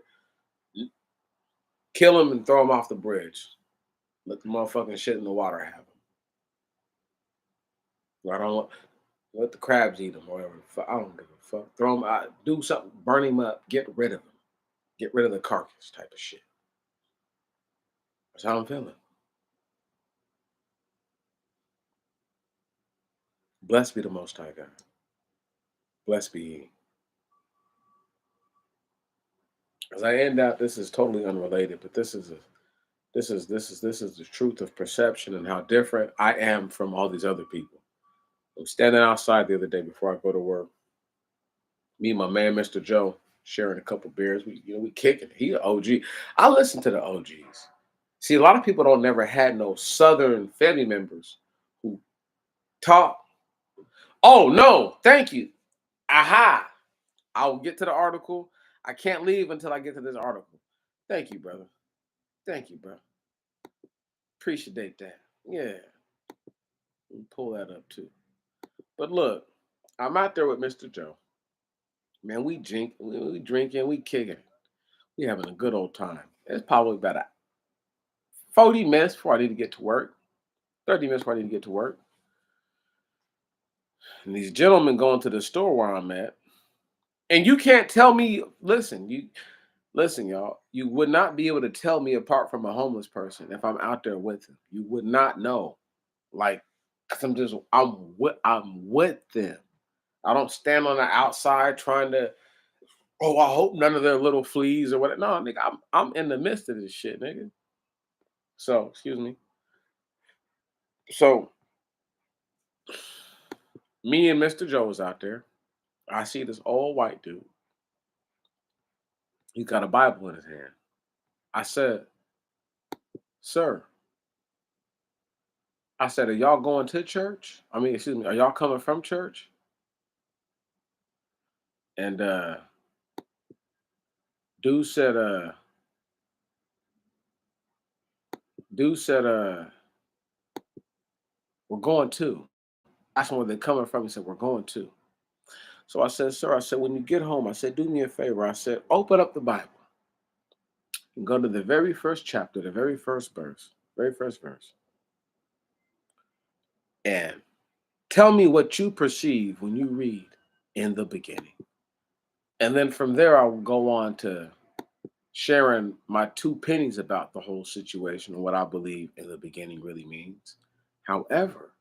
kill him and throw him off the bridge. Let the motherfucking shit in the water have him. I don't let the crabs eat him or whatever. I don't give a fuck. Throw him out, do something, burn him up, get rid of him, get rid of the carcass type of shit. That's how I'm feeling. Blessed be the Most High God. Blessed be He. As I end out, this is totally unrelated, but this is the truth of perception and how different I am from all these other people. I'm standing outside the other day before I go to work. Me and my man, Mr. Joe, sharing a couple beers. We kicking. He an OG. I listen to the OGs. See, a lot of people don't never had no Southern family members who talk. Oh no, thank you. Aha. I'll get to the article. I can't leave until I get to this article. Thank you, brother. Thank you, bro. Appreciate that. Yeah. Pull that up too. But look, I'm out there with Mr. Joe. Man, we drinking, we kicking. We having a good old time. It's probably about 40 minutes before I need to get to work. 30 minutes before I need to get to work. And these gentlemen going to the store where I'm at. And you can't tell me, listen, Listen, y'all, you would not be able to tell me apart from a homeless person if I'm out there with him. You would not know. Like, 'cause I'm with them. I don't stand on the outside trying to, oh, I hope none of their little fleas or whatever. No, nigga, I'm in the midst of this shit, nigga. So, excuse me. So me and Mr. Joe is out there. I see this old white dude. He got a Bible in his hand. I said, sir, I said, are y'all going to church? I mean, excuse me, are y'all coming from church? And dude said, uh, dude said, we're going to. Asked him where they're coming from. He said, we're going to. So I said, sir, I said, when you get home, I said, do me a favor. I said, open up the Bible and go to the very first chapter, the very first verse, and tell me what you perceive when you read in the beginning. And then from there, I will go on to sharing my two pennies about the whole situation and what I believe in the beginning really means. However,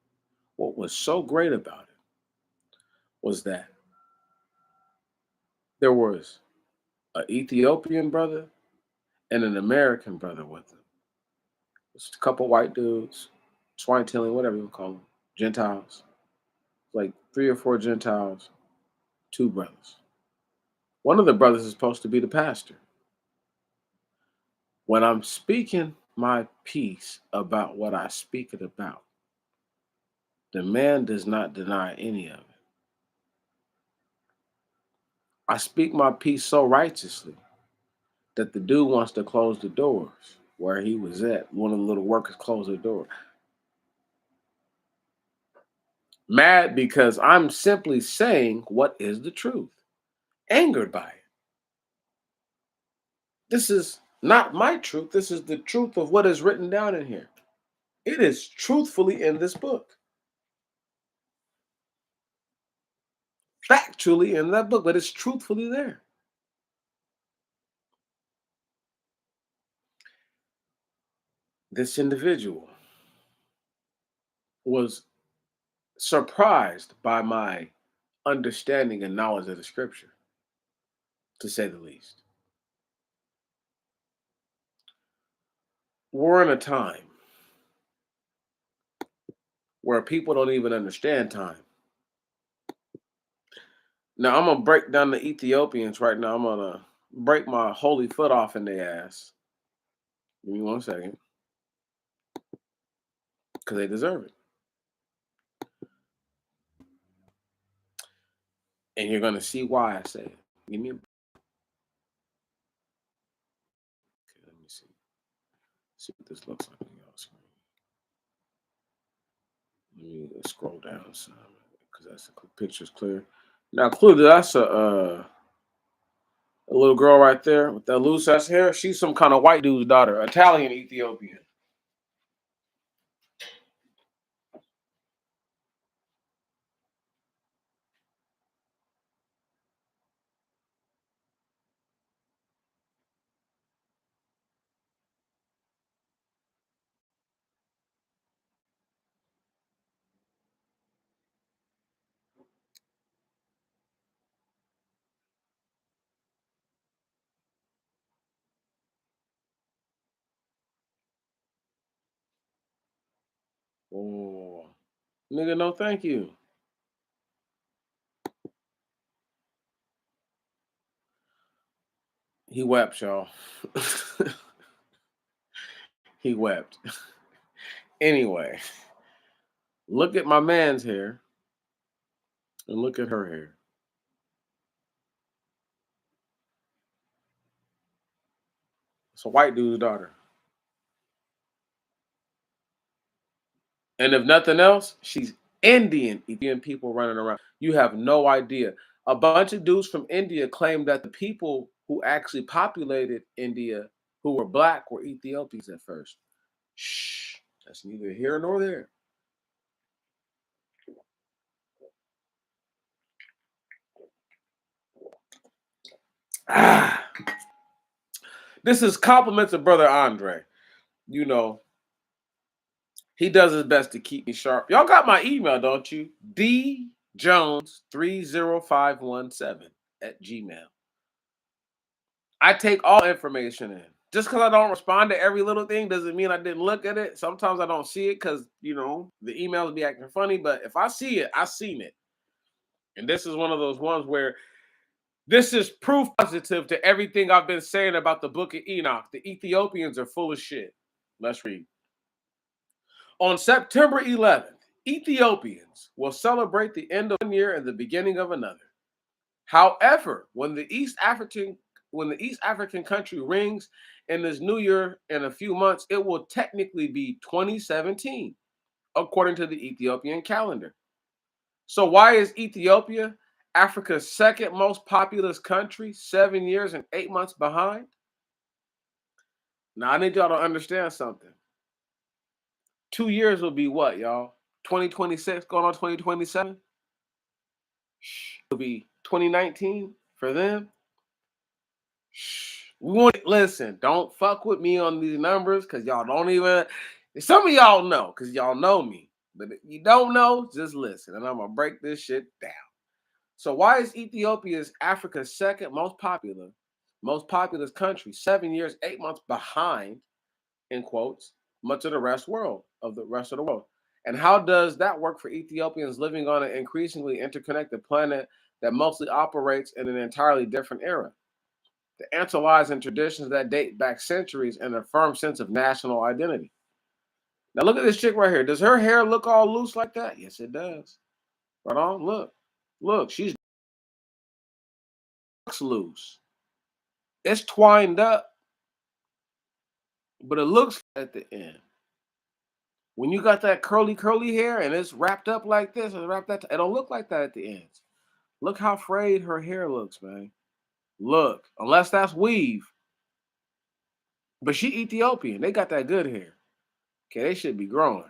what was so great about it was that there was an Ethiopian brother and an American brother with him. It's a couple white dudes, swine tilling, whatever you call them, Gentiles. Like three or four Gentiles, two brothers. One of the brothers is supposed to be the pastor. When I'm speaking my piece about what I speak it about, the man does not deny any of it. I speak my piece so righteously that the dude wants to close the doors where he was at. One of the little workers closed the door. Mad because I'm simply saying what is the truth. Angered by it. This is not my truth. This is the truth of what is written down in here. It is truthfully in this book. Factually in that book, but it's truthfully there. This individual was surprised by my understanding and knowledge of the scripture, to say the least. We're in a time where people don't even understand time. Now, I'm going to break down the Ethiopians right now. I'm going to break my holy foot off in their ass. Give me 1 second, because they deserve it. And you're going to see why I say it. Give me a, okay, let me see. See what this looks like on your screen. Let me scroll down some because that's the picture's clear. Now, clearly, that's a little girl right there with that loose ass hair. She's some kind of white dude's daughter, Italian Ethiopian. Oh, nigga, no, thank you. He wept, y'all. He wept. Anyway, look at my man's hair and look at her hair. It's a white dude's daughter. And if nothing else, she's Indian. Indian people running around. You have no idea. A bunch of dudes from India claim that the people who actually populated India, who were black, were Ethiopians at first. Shh. That's neither here nor there. Ah. This is compliments of Brother Andre. You know, he does his best to keep me sharp. Y'all got my email, don't you? djones30517 at Gmail. I take all information in. Just because I don't respond to every little thing doesn't mean I didn't look at it. Sometimes I don't see it because, the emails be acting funny. But if I see it, I seen it. And this is one of those ones where this is proof positive to everything I've been saying about the book of Enoch. The Ethiopians are full of shit. Let's read. On September 11th, Ethiopians will celebrate the end of one year and the beginning of another. However, when the East African country rings in this new year in a few months, it will technically be 2017, according to the Ethiopian calendar. So why is Ethiopia Africa's second most populous country 7 years and 8 months behind? Now I need y'all to understand something. 2 years will be what, y'all? 2026 going on 2027? It'll be 2019 for them. We want listen, don't fuck with me on these numbers because y'all don't even. Some of y'all know because y'all know me, but if you don't know, just listen, and I'm gonna break this shit down. So why is Ethiopia's Africa's second most populous country 7 years 8 months behind, in quotes, much of the rest of the world? And how does that work for Ethiopians living on an increasingly interconnected planet that mostly operates in an entirely different era? The answer lies in traditions that date back centuries and a firm sense of national identity. Now look at this chick right here. Does her hair look all loose like that? Yes, it does. Right on. Look, she's loose. It's twined up, but it looks at the end. When you got that curly hair and it's wrapped up like this and wrapped that, it don't look like that at the ends. Look how frayed her hair looks, man. Look, unless that's weave. But she Ethiopian. They got that good hair. Okay, they should be growing.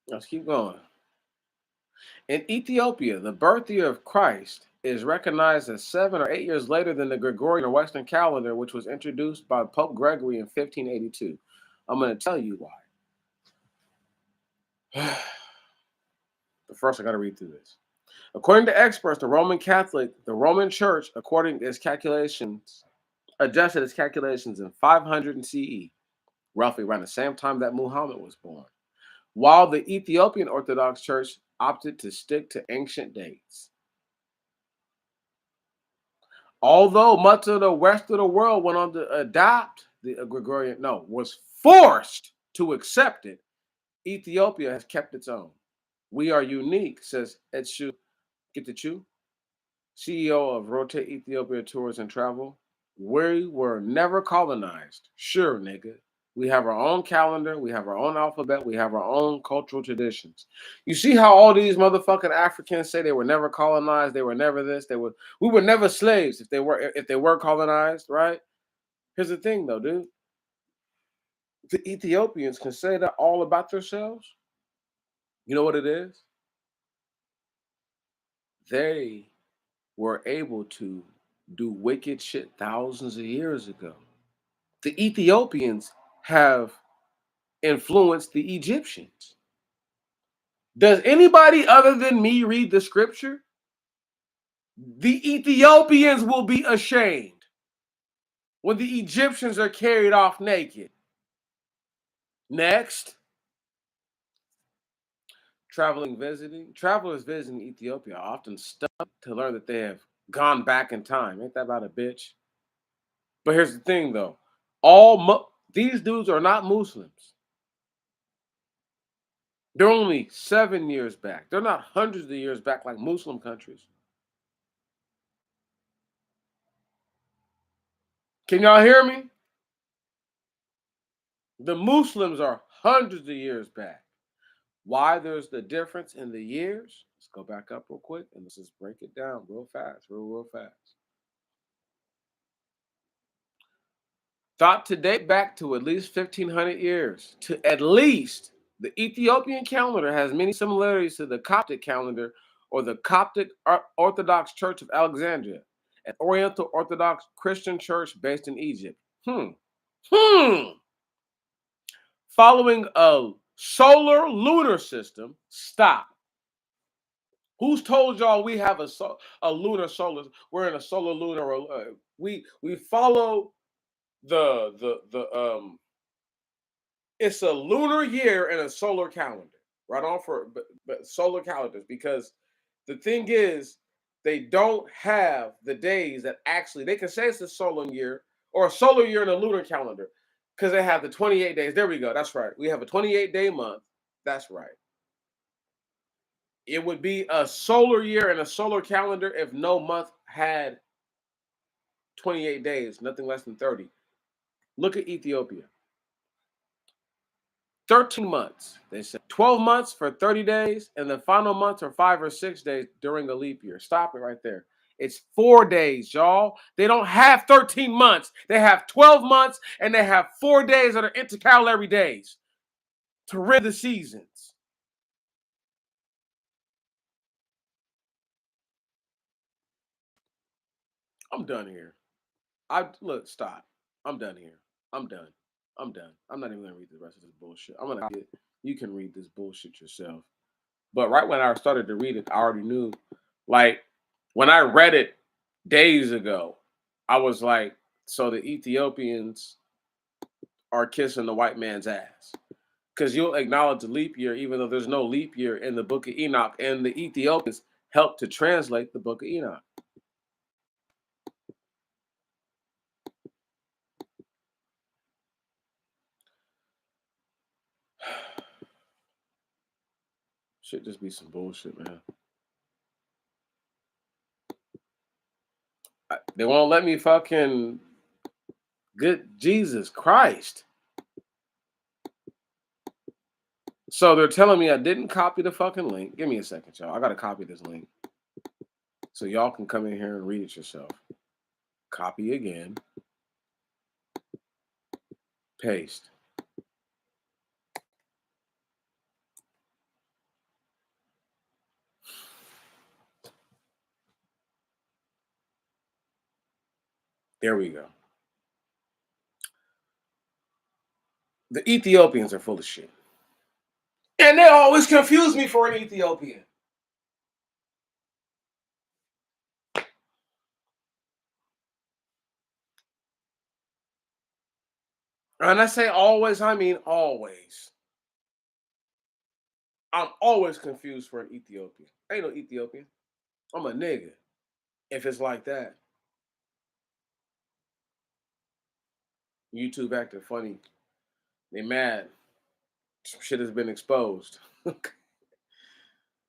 Let's keep going. In Ethiopia, the birth year of Christ is recognized as 7 or 8 years later than the Gregorian or Western calendar, which was introduced by Pope Gregory in 1582. I'm going to tell you why. But first, I got to read through this. According to experts, the Roman Church, according to its calculations, adjusted its calculations in 500 CE, roughly around the same time that Muhammad was born, while the Ethiopian Orthodox Church opted to stick to ancient dates. Although much of the rest of the world went on to adopt the Gregorian, was forced to accept it, Ethiopia has kept its own. We are unique, says Etsu Getachew, CEO of Rotate Ethiopia Tours and Travel. We were never colonized. Sure, nigga. We have our own calendar. We have our own alphabet. We have our own cultural traditions. You see how all these motherfucking Africans say they were never colonized. They were never this. We were never slaves if they were colonized, right? Here's the thing, though, dude. The Ethiopians can say that all about themselves. You know what it is? They were able to do wicked shit thousands of years ago. The Ethiopians have influenced the Egyptians. Does anybody other than me read the scripture? The Ethiopians will be ashamed when the Egyptians are carried off naked. Next. Travelers visiting Ethiopia are often stunned to learn that they have gone back in time. Ain't that about a bitch? But here's the thing, though. These dudes are not Muslims. They're only 7 years back. They're not hundreds of years back like Muslim countries. Can y'all hear me? The Muslims are hundreds of years back. Why there's the difference in the years? Let's go back up real quick and let's just break it down real fast, real fast. Thought to date back to at least 1,500 years. To at least, the Ethiopian calendar has many similarities to the Coptic calendar or the Coptic Orthodox Church of Alexandria. an Oriental Orthodox Christian church based in Egypt. Hmm. Hmm. Following a solar lunar system. Stop. Who's told y'all we have a lunar solar? We're in a solar lunar. We follow the. It's a lunar year and a solar calendar. Right on for but solar calendars, because the thing is they don't have the days that actually they can say it's a solar year or a solar year and a lunar calendar because they have the 28 days. There we go. That's right. We have a 28-day month. That's right. It would be a solar year and a solar calendar if no month had 28 days, nothing less than 30. Look at Ethiopia. 13 months. They said 12 months for 30 days, and the final months are 5 or 6 days during a leap year. Stop it right there. It's 4 days, y'all. They don't have 13 months. They have 12 months, and they have 4 days that are intercalary days to rid the seasons. I'm done here. Stop. I'm done here. I'm done. I'm done. I'm not even gonna read the rest of this bullshit. You can read this bullshit yourself. But right when I started to read it, I already knew. Like when I read it days ago, I was like, so the Ethiopians are kissing the white man's ass. Because you'll acknowledge the leap year, even though there's no leap year in the book of Enoch, and the Ethiopians helped to translate the book of Enoch. Should just be some bullshit, man. They won't let me fucking good Jesus Christ. So they're telling me I didn't copy the fucking link. Give me a second, y'all. I gotta copy this link so y'all can come in here and read it yourself. Copy again. Paste. There we go. The Ethiopians are full of shit. And they always confuse me for an Ethiopian. And I say always, I mean always. I'm always confused for an Ethiopian. I ain't no Ethiopian. I'm a nigga. If it's like that. YouTube acting funny. They mad. Some shit has been exposed. The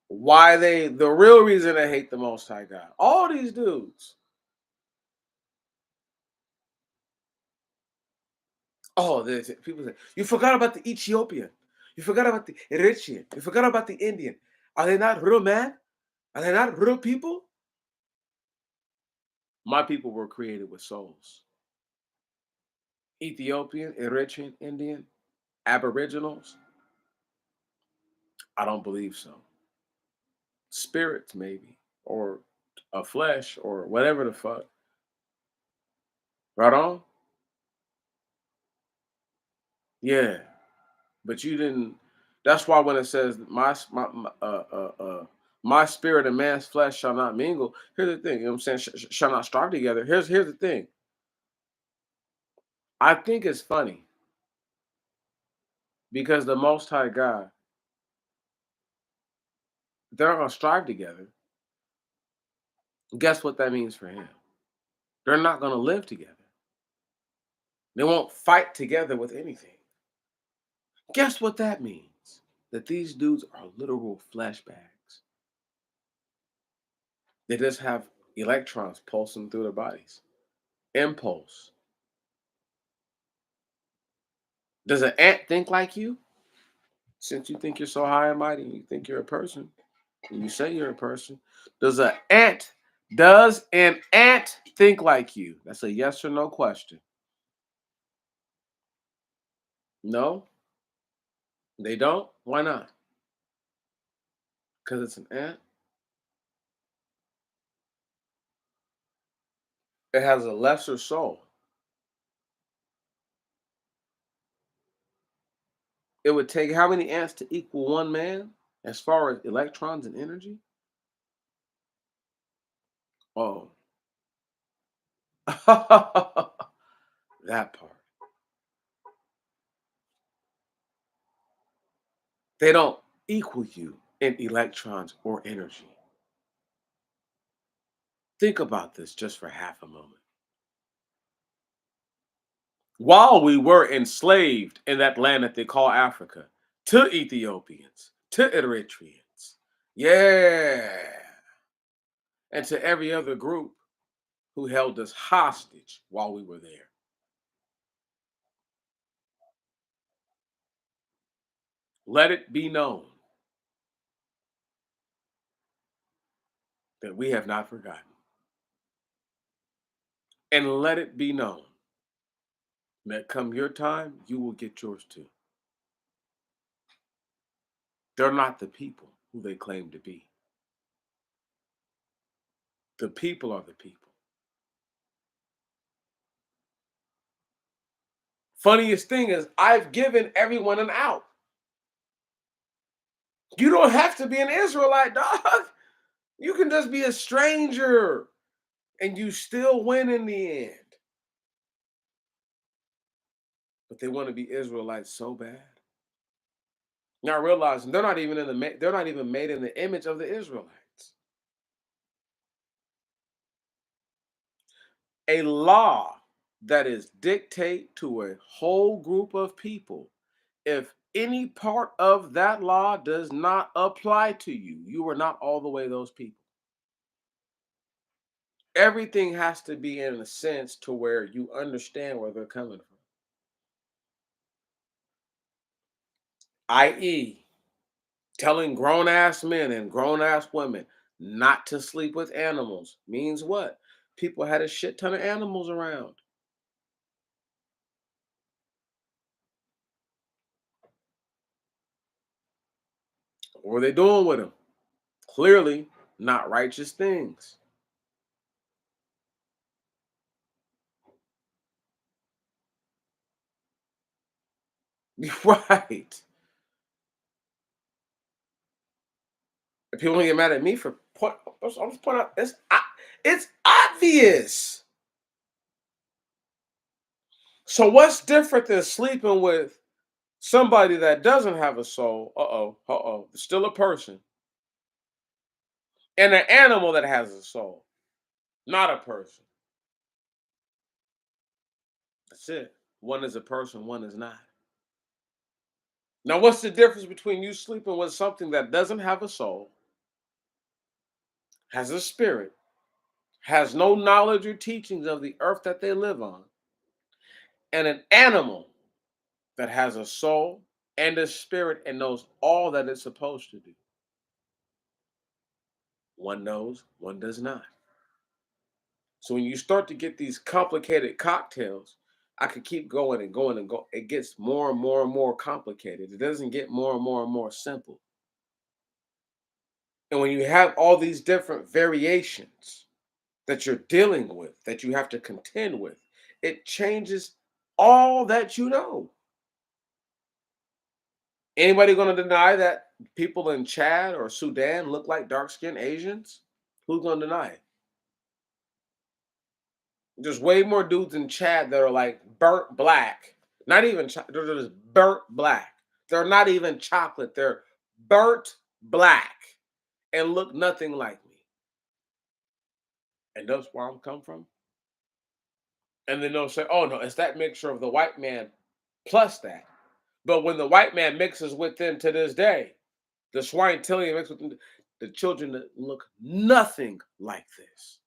real reason they hate the Most High God. All these dudes. Oh, people say, you forgot about the Ethiopian. You forgot about the Eritrean. You forgot about the Indian. Are they not real men? Are they not real people? My people were created with souls. Ethiopian, Eritrean, Indian, Aboriginals? I don't believe so. Spirits, maybe, or a flesh, or whatever the fuck. Right on? Yeah, but you didn't. That's why when it says my spirit and man's flesh shall not mingle. Here's the thing. You know what I'm saying? Shall not strive together. Here's the thing. I think it's funny because the Most High God, they're gonna strive together. Guess what that means for him? They're not gonna live together. They won't fight together with anything. Guess what that means? That these dudes are literal flesh bags. They just have electrons pulsing through their bodies. Impulse. Does an ant think like you? Since you think you're so high and mighty and you think you're a person, and you say you're a person, does an ant think like you? That's a yes or no question. No, they don't. Why not? Because it's an ant. It has a lesser soul. It would take how many ants to equal one man as far as electrons and energy? Oh, that part. They don't equal you in electrons or energy. Think about this just for half a moment. While we were enslaved in that land that they call Africa, to Ethiopians, to Eritreans, yeah, and to every other group who held us hostage while we were there. Let it be known that we have not forgotten. And let it be known that come your time, you will get yours too. They're not the people who they claim to be. The people are the people. Funniest thing is, I've given everyone an out. You don't have to be an Israelite, dog. You can just be a stranger and you still win in the end. But they want to be Israelites so bad. Not realizing they're not even made in the image of the Israelites. A law that is dictate to a whole group of people, if any part of that law does not apply to you, you are not all the way those people. Everything has to be in a sense to where you understand where they're coming from. I.e., telling grown ass men and grown ass women not to sleep with animals means what? People had a shit ton of animals around. What were they doing with them? Clearly, not righteous things. Right. And people get mad at me for point. I'm just pointing out it's obvious. So what's different than sleeping with somebody that doesn't have a soul? Still a person, and an animal that has a soul, not a person. That's it. One is a person, one is not. Now, what's the difference between you sleeping with something that doesn't have a soul, has a spirit, has no knowledge or teachings of the earth that they live on, and an animal that has a soul and a spirit and knows all that it's supposed to do? One knows, one does not. So when you start to get these complicated cocktails, I could keep going and going and go. It gets more and more and more complicated. It doesn't get more and more and more simple. And when you have all these different variations that you're dealing with, that you have to contend with, it changes all that you know. Anybody going to deny that people in Chad or Sudan look like dark-skinned Asians? Who's going to deny it? There's way more dudes in Chad that are like burnt black. Not even they're just burnt black. They're not even chocolate. They're burnt black and look nothing like me. And that's where I'm come from. And then they'll say, "Oh no, it's that mixture of the white man plus that." But when the white man mixes with them to this day, the swine mixes with them, the children that look nothing like this.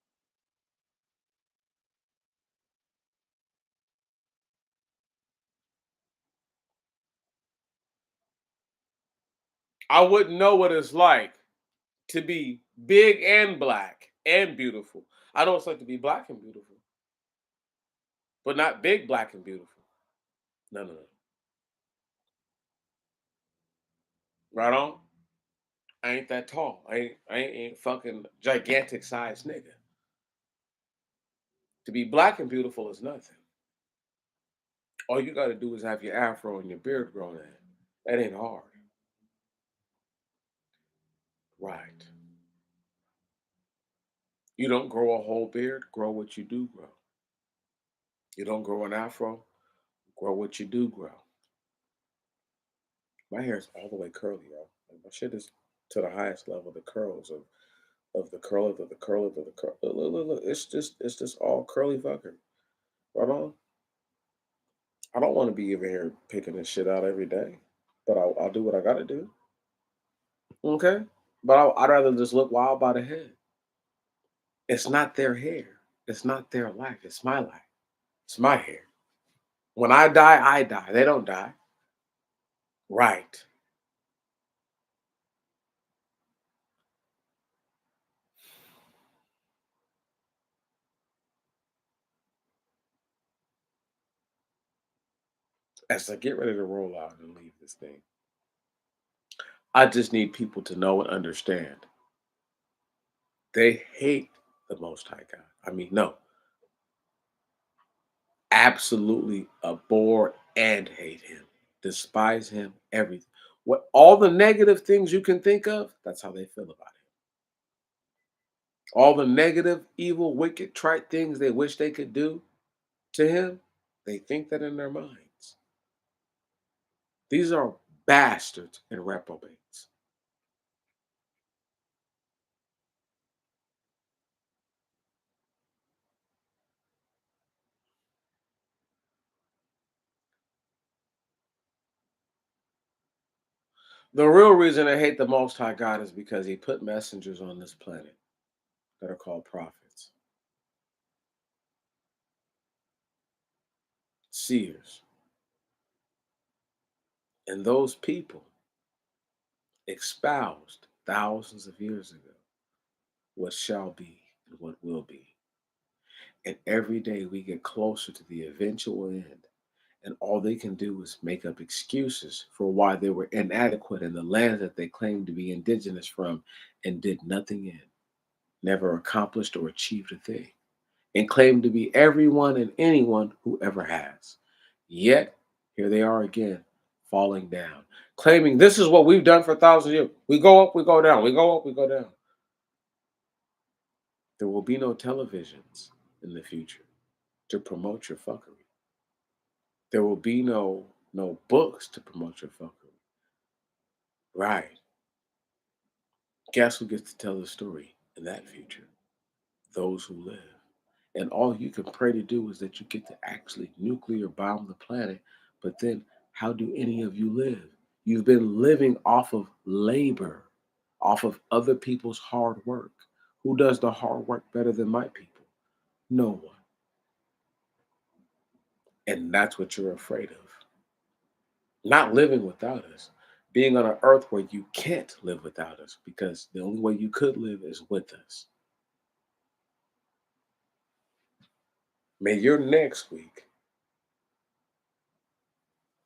I wouldn't know what it's like to be big and black and beautiful. I know it's like to be black and beautiful, but not big, black, and beautiful. No, no, no. Right on? I ain't that tall. I ain't fucking gigantic size nigga. To be black and beautiful is nothing. All you got to do is have your afro and your beard grown in. That ain't hard. Right. You don't grow a whole beard, grow what you do grow. You don't grow an afro, grow what you do grow. My hair is all the way curly, yo. Like, my shit is to the highest level. The curls of the curl of the curl of the curl. Look, look, look, look. It's just all curly fucking. Right on. I don't want to be over here picking this shit out every day, but I'll do what I got to do. Okay, but I'd rather just look wild by the head. It's not their hair. It's not their life. It's my life. It's my hair. When I die, I die. They don't die. Right. As I get ready to roll out and leave this thing, I just need people to know and understand. They hate the Most High God. I mean, no, absolutely abhor and hate him, despise him, everything. What all the negative things you can think of, that's how they feel about him. All the negative, evil, wicked, trite things they wish they could do to him, they think that in their minds. These are bastards and reprobates. The real reason I hate the Most High God is because he put messengers on this planet that are called prophets, seers, and those people espoused thousands of years ago what shall be and what will be. And every day we get closer to the eventual end. And all they can do is make up excuses for why they were inadequate in the land that they claimed to be indigenous from and did nothing in, never accomplished or achieved a thing, and claimed to be everyone and anyone who ever has. Yet, here they are again, falling down, claiming this is what we've done for thousands of years. We go up, we go down, we go up, we go down. There will be no televisions in the future to promote your fuckery. There will be no books to promote your fuckery. Right. Guess who gets to tell the story in that future? Those who live. And all you can pray to do is that you get to actually nuclear bomb the planet. But then, how do any of you live? You've been living off of labor, off of other people's hard work. Who does the hard work better than my people? No one. And that's what you're afraid of. Not living without us. Being on an earth where you can't live without us because the only way you could live is with us. May your next week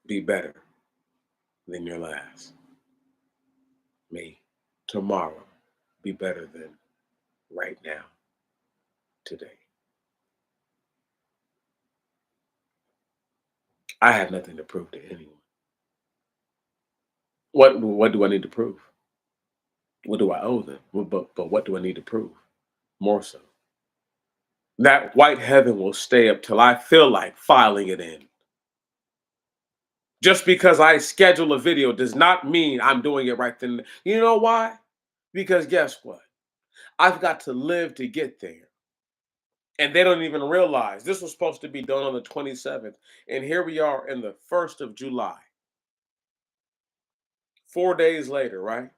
be better than your last. May tomorrow be better than right now, today. I have nothing to prove to anyone. What do I need to prove? What do I owe them? But what do I need to prove? More so. That white heaven will stay up till I feel like filing it in. Just because I schedule a video does not mean I'm doing it right then. You know why? Because guess what? I've got to live to get there. And they don't even realize this was supposed to be done on the 27th. And here we are in the 1st of July, 4 days later, right?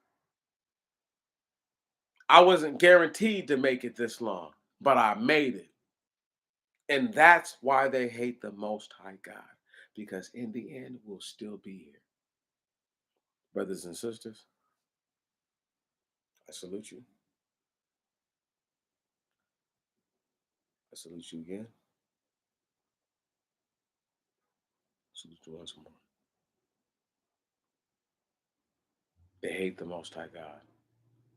I wasn't guaranteed to make it this long, but I made it. And that's why they hate the Most High God, because in the end, we'll still be here. Brothers and sisters, I salute you. I salute you again. Salute you once more. They hate the Most High God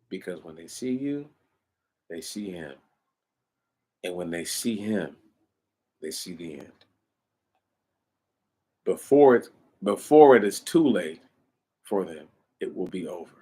because when they see you, they see Him. And when they see Him, they see the end. Before it before it is too late for them, it will be over.